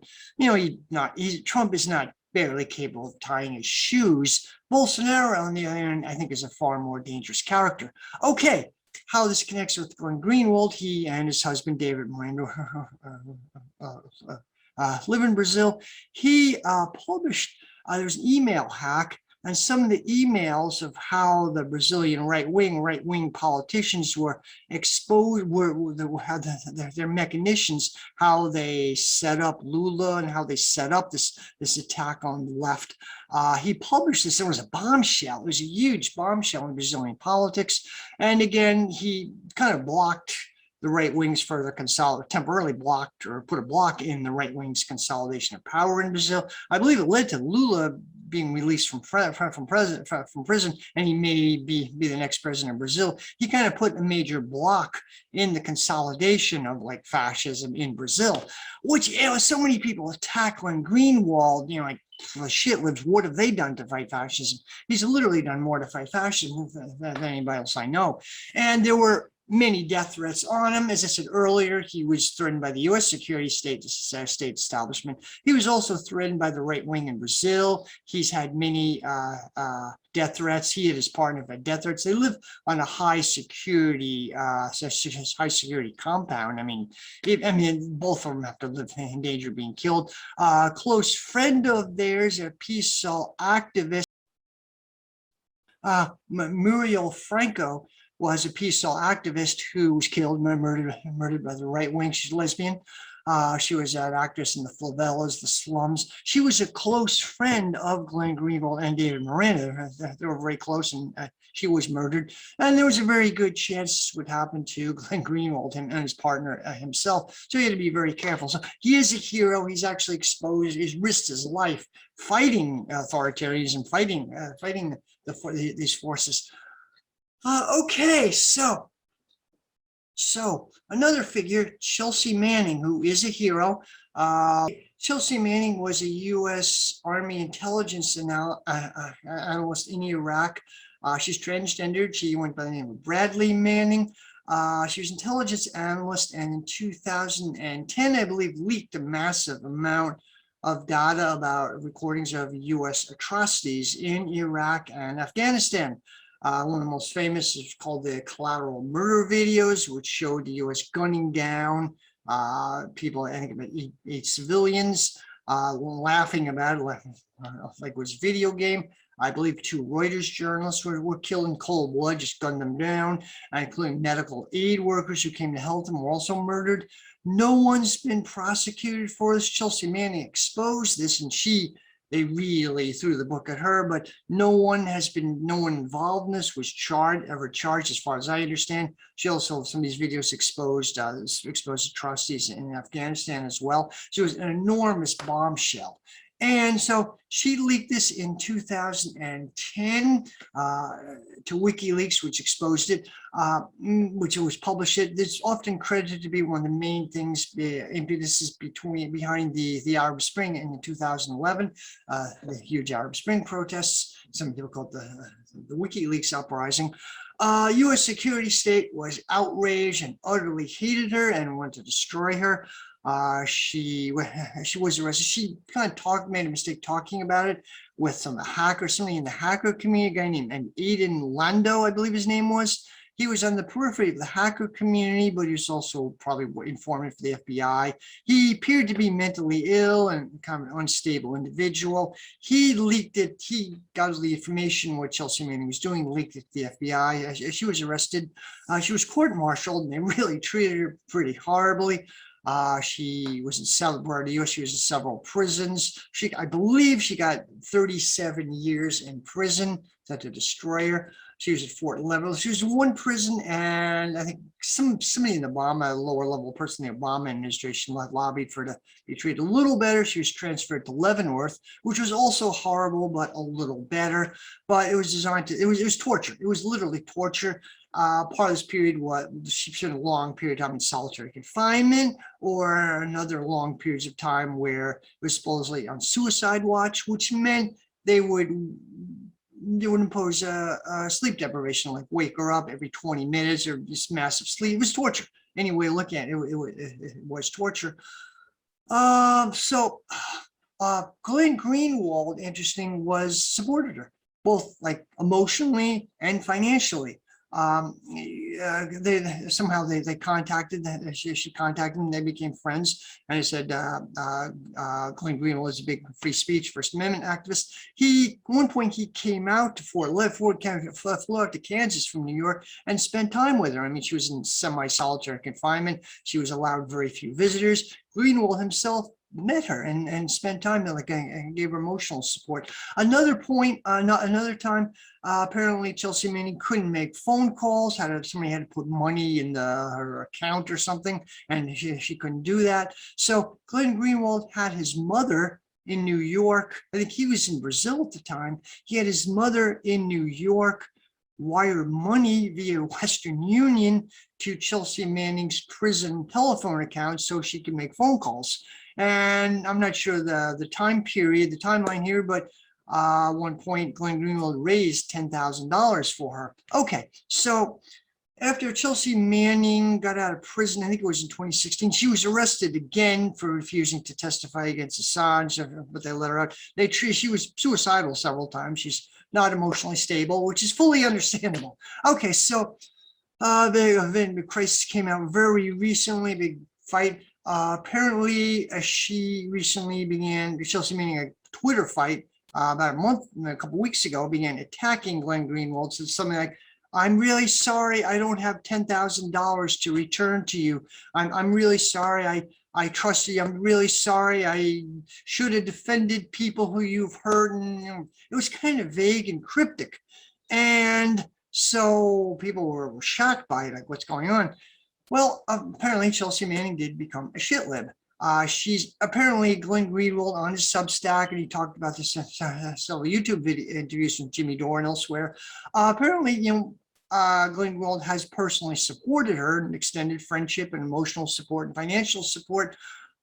Trump is not barely capable of tying his shoes. Bolsonaro, on the other hand, I think is a far more dangerous character. Okay, how this connects with Glen Greenwald, he and his husband, David Miranda, live in Brazil. He published, there's an email hack, and some of the emails of how the Brazilian right-wing politicians were exposed, their machinations, how they set up Lula and how they set up this attack on the left. He published this. It was a bombshell. It was a huge bombshell in Brazilian politics. And again, he kind of blocked the right wing's further temporarily blocked or put a block in the right wing's consolidation of power in Brazil. I believe it led to Lula being released from prison, and he may be the next president of Brazil. He kind of put a major block in the consolidation of like fascism in Brazil, which so many people attack Glen Greenwald, like the shitlibs, what have they done to fight fascism? He's literally done more to fight fascism than anybody else I know. And there were many death threats on him. As I said earlier, he was threatened by the U.S. security state establishment. He was also threatened by the right wing in Brazil. He's had many death threats. He and his partner have had death threats. They live on a high security compound. I mean, both of them have to live in danger of being killed. Close friend of theirs, a peace activist, Muriel Franco was a peaceful activist who was killed, murdered by the right wing. She's a lesbian. She was an actress in the favelas, the slums. She was a close friend of Glen Greenwald and David Miranda. They were very close, and she was murdered. And there was a very good chance this would happen to Glen Greenwald and his partner himself. So he had to be very careful. So he is a hero. He's actually exposed. He's risked his life fighting authoritarianism, fighting these forces. Okay, so another figure, Chelsea Manning, who is a hero. Chelsea Manning was a U.S. Army intelligence analyst in Iraq. She's transgendered. She went by the name of Bradley Manning. She was an intelligence analyst, and in 2010, I believe, leaked a massive amount of data about recordings of U.S. atrocities in Iraq and Afghanistan. One of the most famous is called the collateral murder videos, which showed the U.S. gunning down people, I think about eight civilians, laughing about it, like it was a video game. I believe 2 Reuters journalists were killed in cold blood, just gunned them down, including medical aid workers who came to help them were also murdered. No one's been prosecuted for this. Chelsea Manning exposed this, and they really threw the book at her, but no one involved in this was ever charged, as far as I understand. She also, some of these videos exposed atrocities in Afghanistan as well. So it was an enormous bombshell. And so she leaked this in 2010 to WikiLeaks, which exposed it, which was published. It's often credited to be one of the main things, impetuses behind the Arab Spring in 2011, the huge Arab Spring protests. Some people call it the WikiLeaks uprising. U.S. security state was outraged and utterly hated her and wanted to destroy her. She was arrested. She kind of made a mistake talking about it with somebody in the hacker community, a guy named Aiden Lando, I believe his name was. He was on the periphery of the hacker community, but he was also probably informant for the FBI. He appeared to be mentally ill and kind of an unstable individual. He leaked it. He got the information what Chelsea Manning was doing, leaked it to the FBI. She was arrested. She was court-martialed, and they really treated her pretty horribly. She was in several prisons. I believe she got 37 years in prison to destroy her. She was at Fort Leavenworth. She was in one prison, and I think somebody in the Obama, lower level person in the Obama administration lobbied for her to be treated a little better. She was transferred to Leavenworth, which was also horrible, but a little better. But it was designed to, it was torture. It was literally torture. Part of this period, she spent a long period of time in solitary confinement, or another long periods of time where it was supposedly on suicide watch, which meant they would impose a sleep deprivation, like wake her up every 20 minutes or just massive sleep. It was torture. Anyway, look at it, it was torture. Glen Greenwald, interesting, supported her, both like emotionally and financially. They contacted, she contacted them, they became friends, and I said Glen Greenwald was a big free speech, First Amendment activist. At one point he came out to flew out to Kansas from New York and spent time with her. I mean, she was in semi-solitary confinement. She was allowed very few visitors. Greenwald himself met her and spent time there, and gave her emotional support. Another time, apparently Chelsea Manning couldn't make phone calls. Somebody had to put money in her account or something, and she couldn't do that. So Glen Greenwald had his mother in New York. I think he was in Brazil at the time. He had his mother in New York wire money via Western Union to Chelsea Manning's prison telephone account so she could make phone calls. And I'm not sure the timeline here, but at one point Glen Greenwald raised $10,000 for her. Okay, so after Chelsea Manning got out of prison, I think it was in 2016, she was arrested again for refusing to testify against Assange, but they let her out. She was suicidal several times. She's not emotionally stable, which is fully understandable. Okay, so the crisis came out very recently, big fight. Apparently, she recently began, Chelsea Manning, a Twitter fight about a couple weeks ago, began attacking Glen Greenwald, said something like, "I'm really sorry. I don't have $10,000 to return to you. I'm really sorry. I trusted you. I'm really sorry. I should have defended people who you've hurt." And it was kind of vague and cryptic. And so people were shocked by it, like, what's going on? Well, apparently Chelsea Manning did become a shit lib. She's apparently Glen Greenwald on his Substack, and he talked about this in several YouTube video interviews with Jimmy Dore and elsewhere. Apparently, Glen Greenwald has personally supported her and extended friendship and emotional support and financial support.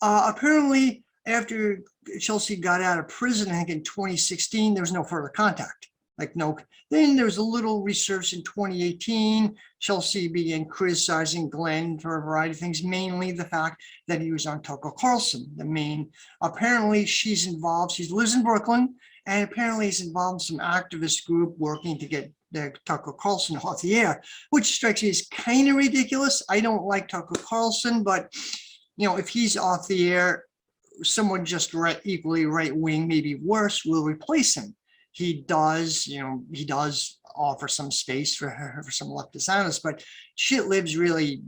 Apparently, after Chelsea got out of prison, I think in 2016, there was no further contact. Like, no. Then there was a little research in 2018. Chelsea began criticizing Glenn for a variety of things, mainly the fact that he was on Tucker Carlson. Apparently she's involved, she lives in Brooklyn, and apparently is involved in some activist group working to get Tucker Carlson off the air, which strikes me as kind of ridiculous. I don't like Tucker Carlson, but if he's off the air, someone just equally right-wing, maybe worse, will replace him. He does offer some space for some leftist analysts, but shit libs really,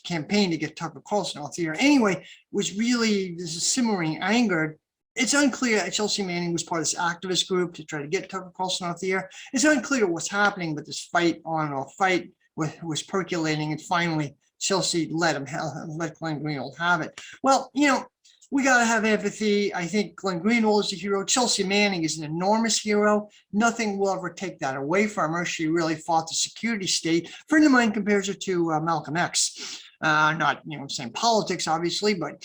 campaign to get Tucker Carlson off the air. Anyway, was really this simmering anger. It's unclear that Chelsea Manning was part of this activist group to try to get Tucker Carlson off the air. It's unclear what's happening, but this fight on and off fight was percolating, and finally Chelsea let Glen Greenwald have it. Well, we got to have empathy. I think Glen Greenwald is a hero. Chelsea Manning is an enormous hero. Nothing will ever take that away from her. She really fought the security state. A friend of mine compares her to Malcolm X. Not, same politics, obviously, but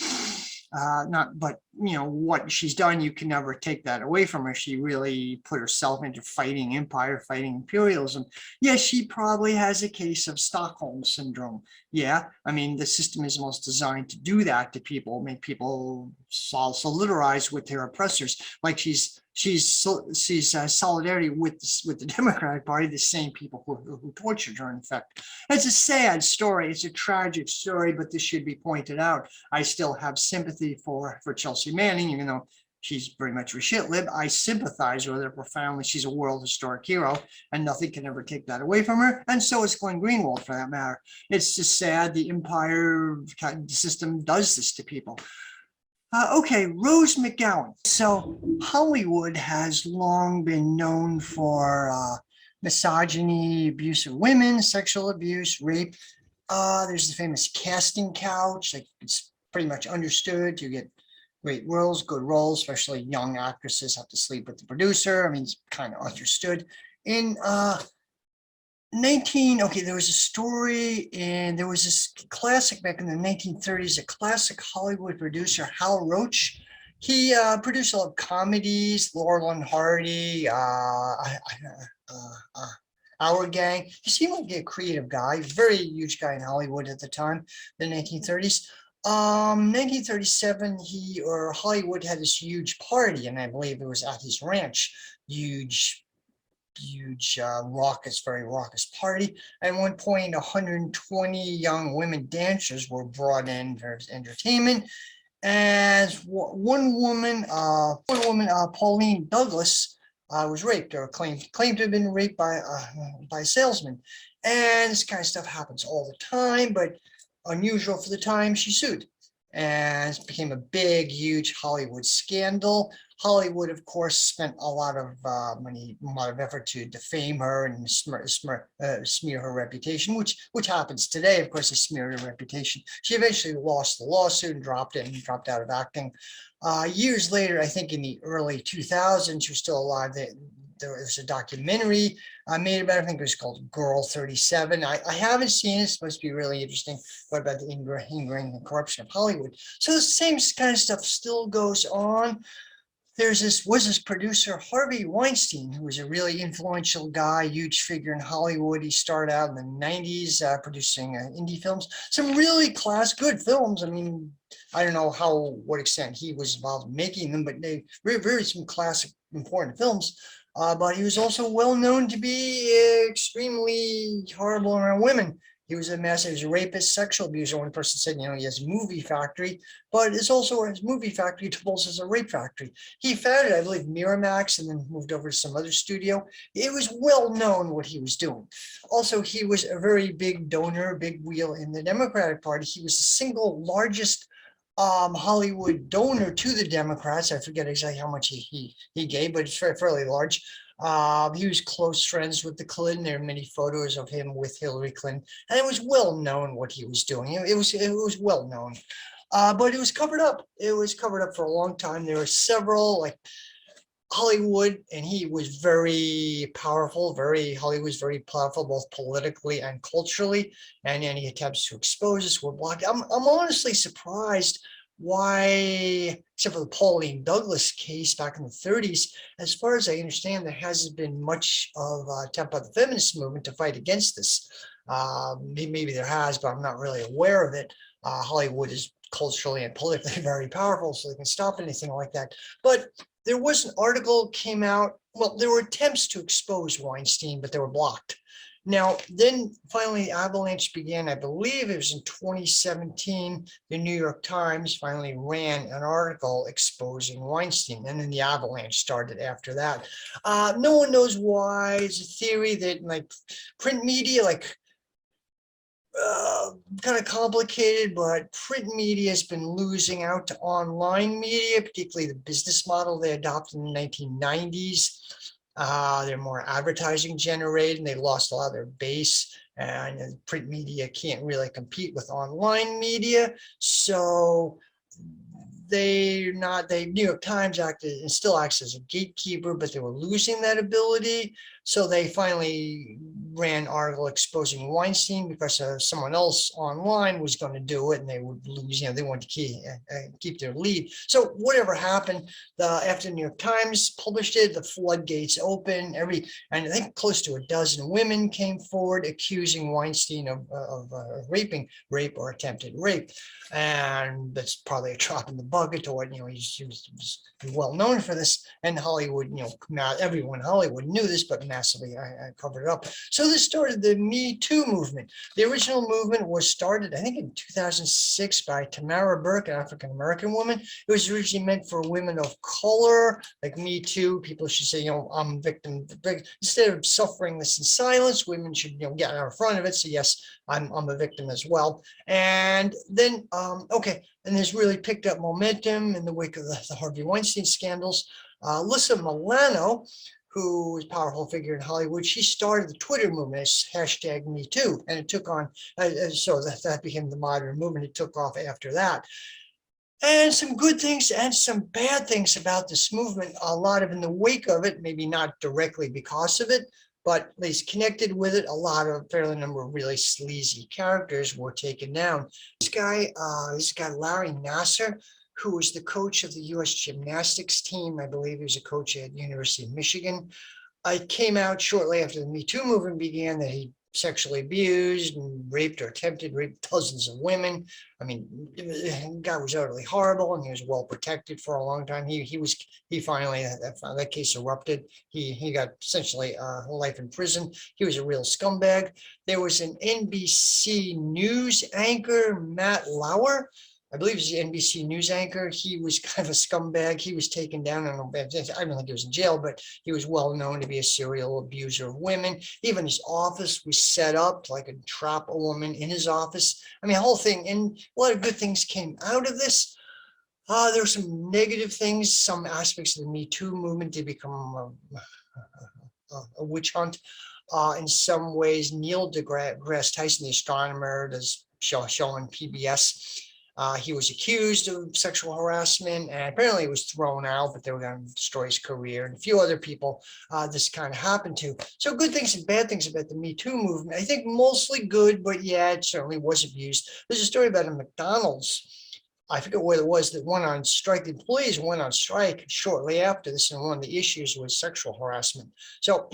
what she's done, you can never take that away from her. She really put herself into fighting empire, fighting imperialism. Yes, she probably has a case of Stockholm syndrome. Yeah, the system is almost designed to do that to people, make people solidarize with their oppressors. Like she's solidarity with the Democratic Party, the same people who tortured her, in fact. It's a sad story. It's a tragic story, but this should be pointed out. I still have sympathy for Chelsea Manning, even though she's very much a shit lib. I sympathize with her profoundly. She's a world historic hero, and nothing can ever take that away from her. And so is Glen Greenwald, for that matter. It's just sad the empire system does this to people. Okay, Rose McGowan. So Hollywood has long been known for misogyny, abuse of women, sexual abuse, rape. There's the famous casting couch. Like, it's pretty much understood. You get great roles, good roles, especially young actresses have to sleep with the producer. It's kind of understood. In there was a story, and there was this classic back in the 1930s, a classic Hollywood producer, Hal Roach. He produced a lot of comedies, Laurel and Hardy, Our Gang. He seemed like a creative guy, very huge guy in Hollywood at the time, the 1930s. 1937, Hollywood had this huge party, and I believe it was at his ranch. Huge, very raucous party. At one point, 120 young women dancers were brought in for entertainment. And one woman, Pauline Douglas, was raped, or claimed to have been raped by a salesman. And this kind of stuff happens all the time, but unusual for the time. She sued, and it became a big, huge Hollywood scandal. Hollywood, of course, spent a lot of money, a lot of effort to defame her and smear her reputation, which happens today. Of course, they smeared her reputation. She eventually lost the lawsuit and dropped out of acting. Years later, I think in the early 2000s, she was still alive. There was a documentary made about it. I think it was called Girl 37. I haven't seen it. It's supposed to be really interesting. What about the ingrained corruption of Hollywood? So the same kind of stuff still goes on. Was this producer, Harvey Weinstein, who was a really influential guy, huge figure in Hollywood. He started out in the 90s producing indie films, some really good films. I don't know what extent he was involved in making them, but they very some classic, important films. But he was also well known to be extremely horrible around women. He was a massive, he was a rapist, sexual abuser. One person said, he has a movie factory, but it's also his movie factory doubles as a rape factory. He founded, I believe, Miramax and then moved over to some other studio. It was well known what he was doing. Also, he was a very big donor, big wheel in the Democratic Party. He was the single largest Hollywood donor to the Democrats. I forget exactly how much he gave, but it's fairly large. He was close friends with the Clinton. There are many photos of him with Hillary Clinton, and it was well known what he was doing. It was well known, but it was covered up. It was covered up for a long time. There were several like Hollywood, and he was very powerful. Hollywood was very powerful, both politically and culturally. And any attempts to expose us were blocked. I'm honestly surprised why, except for the Pauline Douglas case back in the 30s, as far as I understand, there hasn't been much of an attempt by the feminist movement to fight against this. Maybe there has, but I'm not really aware of it. Hollywood is culturally and politically very powerful, so they can stop anything like that. But there was an article came out. Well, there were attempts to expose Weinstein, but they were blocked. Now, then finally, avalanche began. I believe it was in 2017. The New York Times finally ran an article exposing Weinstein, and then the avalanche started after that. No one knows why. It's a theory that like print media, kind of complicated, but print media has been losing out to online media, particularly the business model they adopted in the 1990s. They're more advertising generated, and they lost a lot of their base, and print media can't really compete with online media. So the New York Times acted and still acts as a gatekeeper, but they were losing that ability. So they finally ran an article exposing Weinstein because someone else online was going to do it, and they would lose. They wanted to keep their lead. So whatever happened, after the New York Times published it, the floodgates opened. And I think close to a dozen women came forward accusing Weinstein of rape or attempted rape, and that's probably a drop in the bucket to what he was well known for this. And Hollywood, not everyone in Hollywood knew this, but massively I covered it up. So this started the Me Too movement. The original movement was started, I think, in 2006 by Tamara Burke, an African-American woman. It was originally meant for women of color, like Me Too. People should say, I'm a victim. Instead of suffering this in silence, women should, get out in front of it. So yes, I'm a victim as well. And then, and this really picked up momentum in the wake of the Harvey Weinstein scandals. Alyssa Milano, who is a powerful figure in Hollywood, she started the Twitter movement as #MeToo, and it took on, so that became the modern movement. It took off after that. And some good things and some bad things about this movement, a lot of in the wake of it, maybe not directly because of it, but at least connected with it, a fairly number of really sleazy characters were taken down. This guy, Larry Nassar, who was the coach of the U.S. gymnastics team. I believe he was a coach at University of Michigan. It came out shortly after the Me Too movement began that he sexually abused and raped or attempted to rape dozens of women. I mean, the guy was utterly horrible, and he was well protected for a long time. He finally, that case erupted. He got essentially life in prison. He was a real scumbag. There was an NBC News anchor, Matt Lauer. I believe he's the NBC News anchor. He was kind of a scumbag. He was taken down. I don't think he was in jail, but he was well known to be a serial abuser of women. Even his office was set up to trap a woman in his office. I mean, the whole thing, and a lot of good things came out of this. There were some negative things. Some aspects of the Me Too movement did become a witch hunt. In some ways, Neil deGrasse Tyson, the astronomer, does show on PBS. He was accused of sexual harassment, and apparently he was thrown out, but they were going to destroy his career. And a few other people this kind of happened to. So good things and bad things about the Me Too movement. I think mostly good, but yeah, it certainly was abused. There's a story about a McDonald's. I forget what it was that went on strike. The employees went on strike shortly after this, and one of the issues was sexual harassment. So,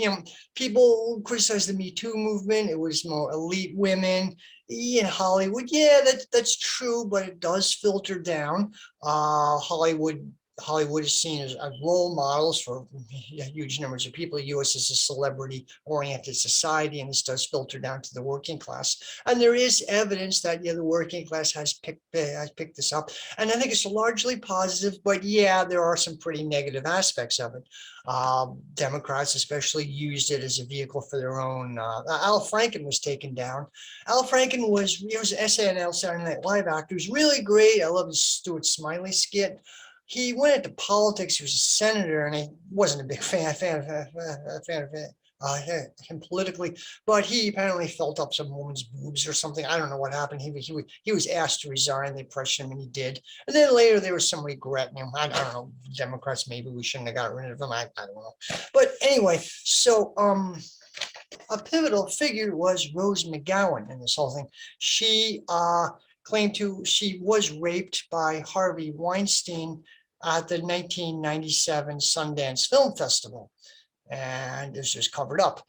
people criticized the Me Too movement. It was more elite women in Hollywood. Yeah, that's true, but it does filter down. Hollywood Hollywood is seen as role models for huge numbers of people. The U.S. is a celebrity-oriented society, and this does filter down to the working class. And there is evidence that the working class has picked this up, and I think it's largely positive. But yeah, there are some pretty negative aspects of it. Democrats especially used it as a vehicle for their own. Al Franken was taken down. Al Franken was an SNL Saturday Night Live actor. He was really great. I love his Stuart Smiley skit. He went into politics. He was a senator, and I wasn't a big fan of him politically, but he apparently felt up some woman's boobs or something. I don't know what happened. He was asked to resign. They pressured him, and he did. And then later there was some regret. I don't know. Democrats, maybe we shouldn't have got rid of him. I don't know. But anyway, so a pivotal figure was Rose McGowan in this whole thing. She claimed she was raped by Harvey Weinstein at the 1997 Sundance Film Festival, and this was covered up.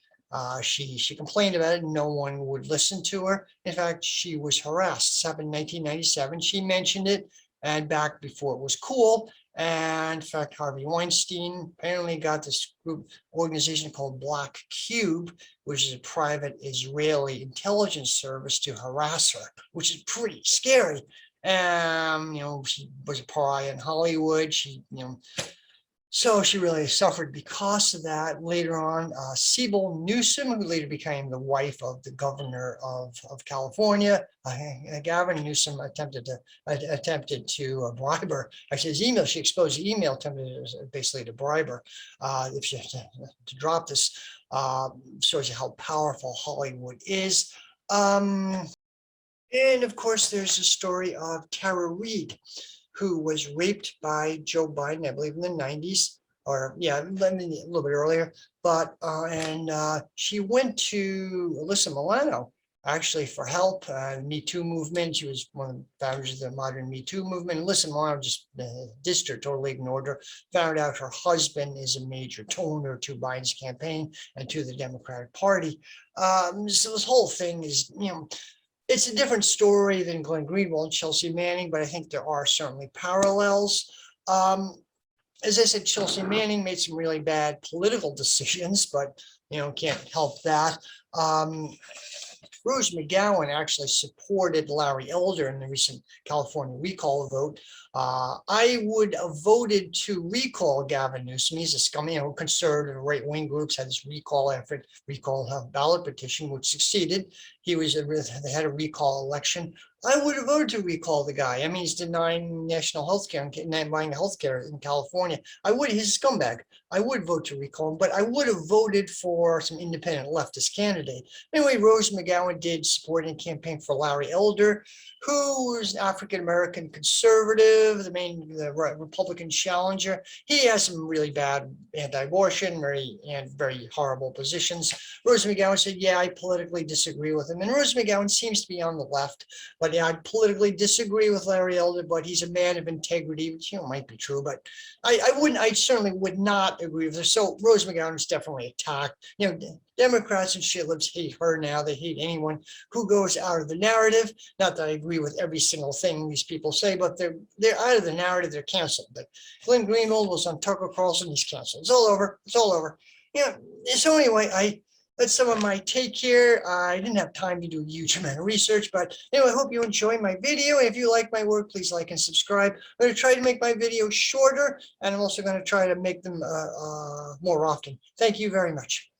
She complained about it. No one would listen to her. In fact, she was harassed. This happened in 1997. She mentioned it, and back before it was cool. And in fact, Harvey Weinstein apparently got this organization called Black Cube, which is a private Israeli intelligence service, to harass her, which is pretty scary. She was a pariah in Hollywood. So she really suffered because of that. Later on, Sibyl Newsom, who later became the wife of the governor of California, Gavin Newsom, attempted to bribe her. Actually, his email, she exposed the email, attempted basically to bribe her if she had to drop this. Shows you how powerful Hollywood is. And of course, there's the story of Tara Reid, who was raped by Joe Biden, I believe in the 90s, or yeah, a little bit earlier. But she went to Alyssa Milano actually for help. Me Too movement. She was one of the founders of the modern Me Too movement. Alyssa Milano just dissed her, totally ignored her. Found out her husband is a major donor to Biden's campaign and to the Democratic Party. So this whole thing is, it's a different story than Glen Greenwald and Chelsea Manning, but I think there are certainly parallels. As I said, Chelsea Manning made some really bad political decisions, but can't help that. Rose McGowan actually supported Larry Elder in the recent California recall vote. I would have voted to recall Gavin Newsom. He's a scummy, conservative right-wing groups had this recall effort, ballot petition, which succeeded. They had a recall election. I would have voted to recall the guy. I mean, he's denying national health care and buying health care in California. He's a scumbag. I would vote to recall him, but I would have voted for some independent leftist candidate. Anyway, Rose McGowan did support and campaign for Larry Elder, who was an African-American conservative, the Republican challenger. He has some really bad anti-abortion, very horrible positions. Rose McGowan said, yeah, I politically disagree with him. And Rose McGowan seems to be on the left, but yeah, I politically disagree with Larry Elder, but he's a man of integrity, which might be true, but I certainly would not agree with her. So Rose McGowan is definitely attacked. Democrats and shitlibs hate her now. They hate anyone who goes out of the narrative. Not that I agree with every single thing these people say, but they're out of the narrative. They're canceled. But Glenn Greenwald was on Tucker Carlson. He's canceled. It's all over. It's all over. So anyway, that's some of my take here. I didn't have time to do a huge amount of research, but anyway, I hope you enjoy my video. If you like my work, please like and subscribe. I'm going to try to make my videos shorter, and I'm also going to try to make them more often. Thank you very much.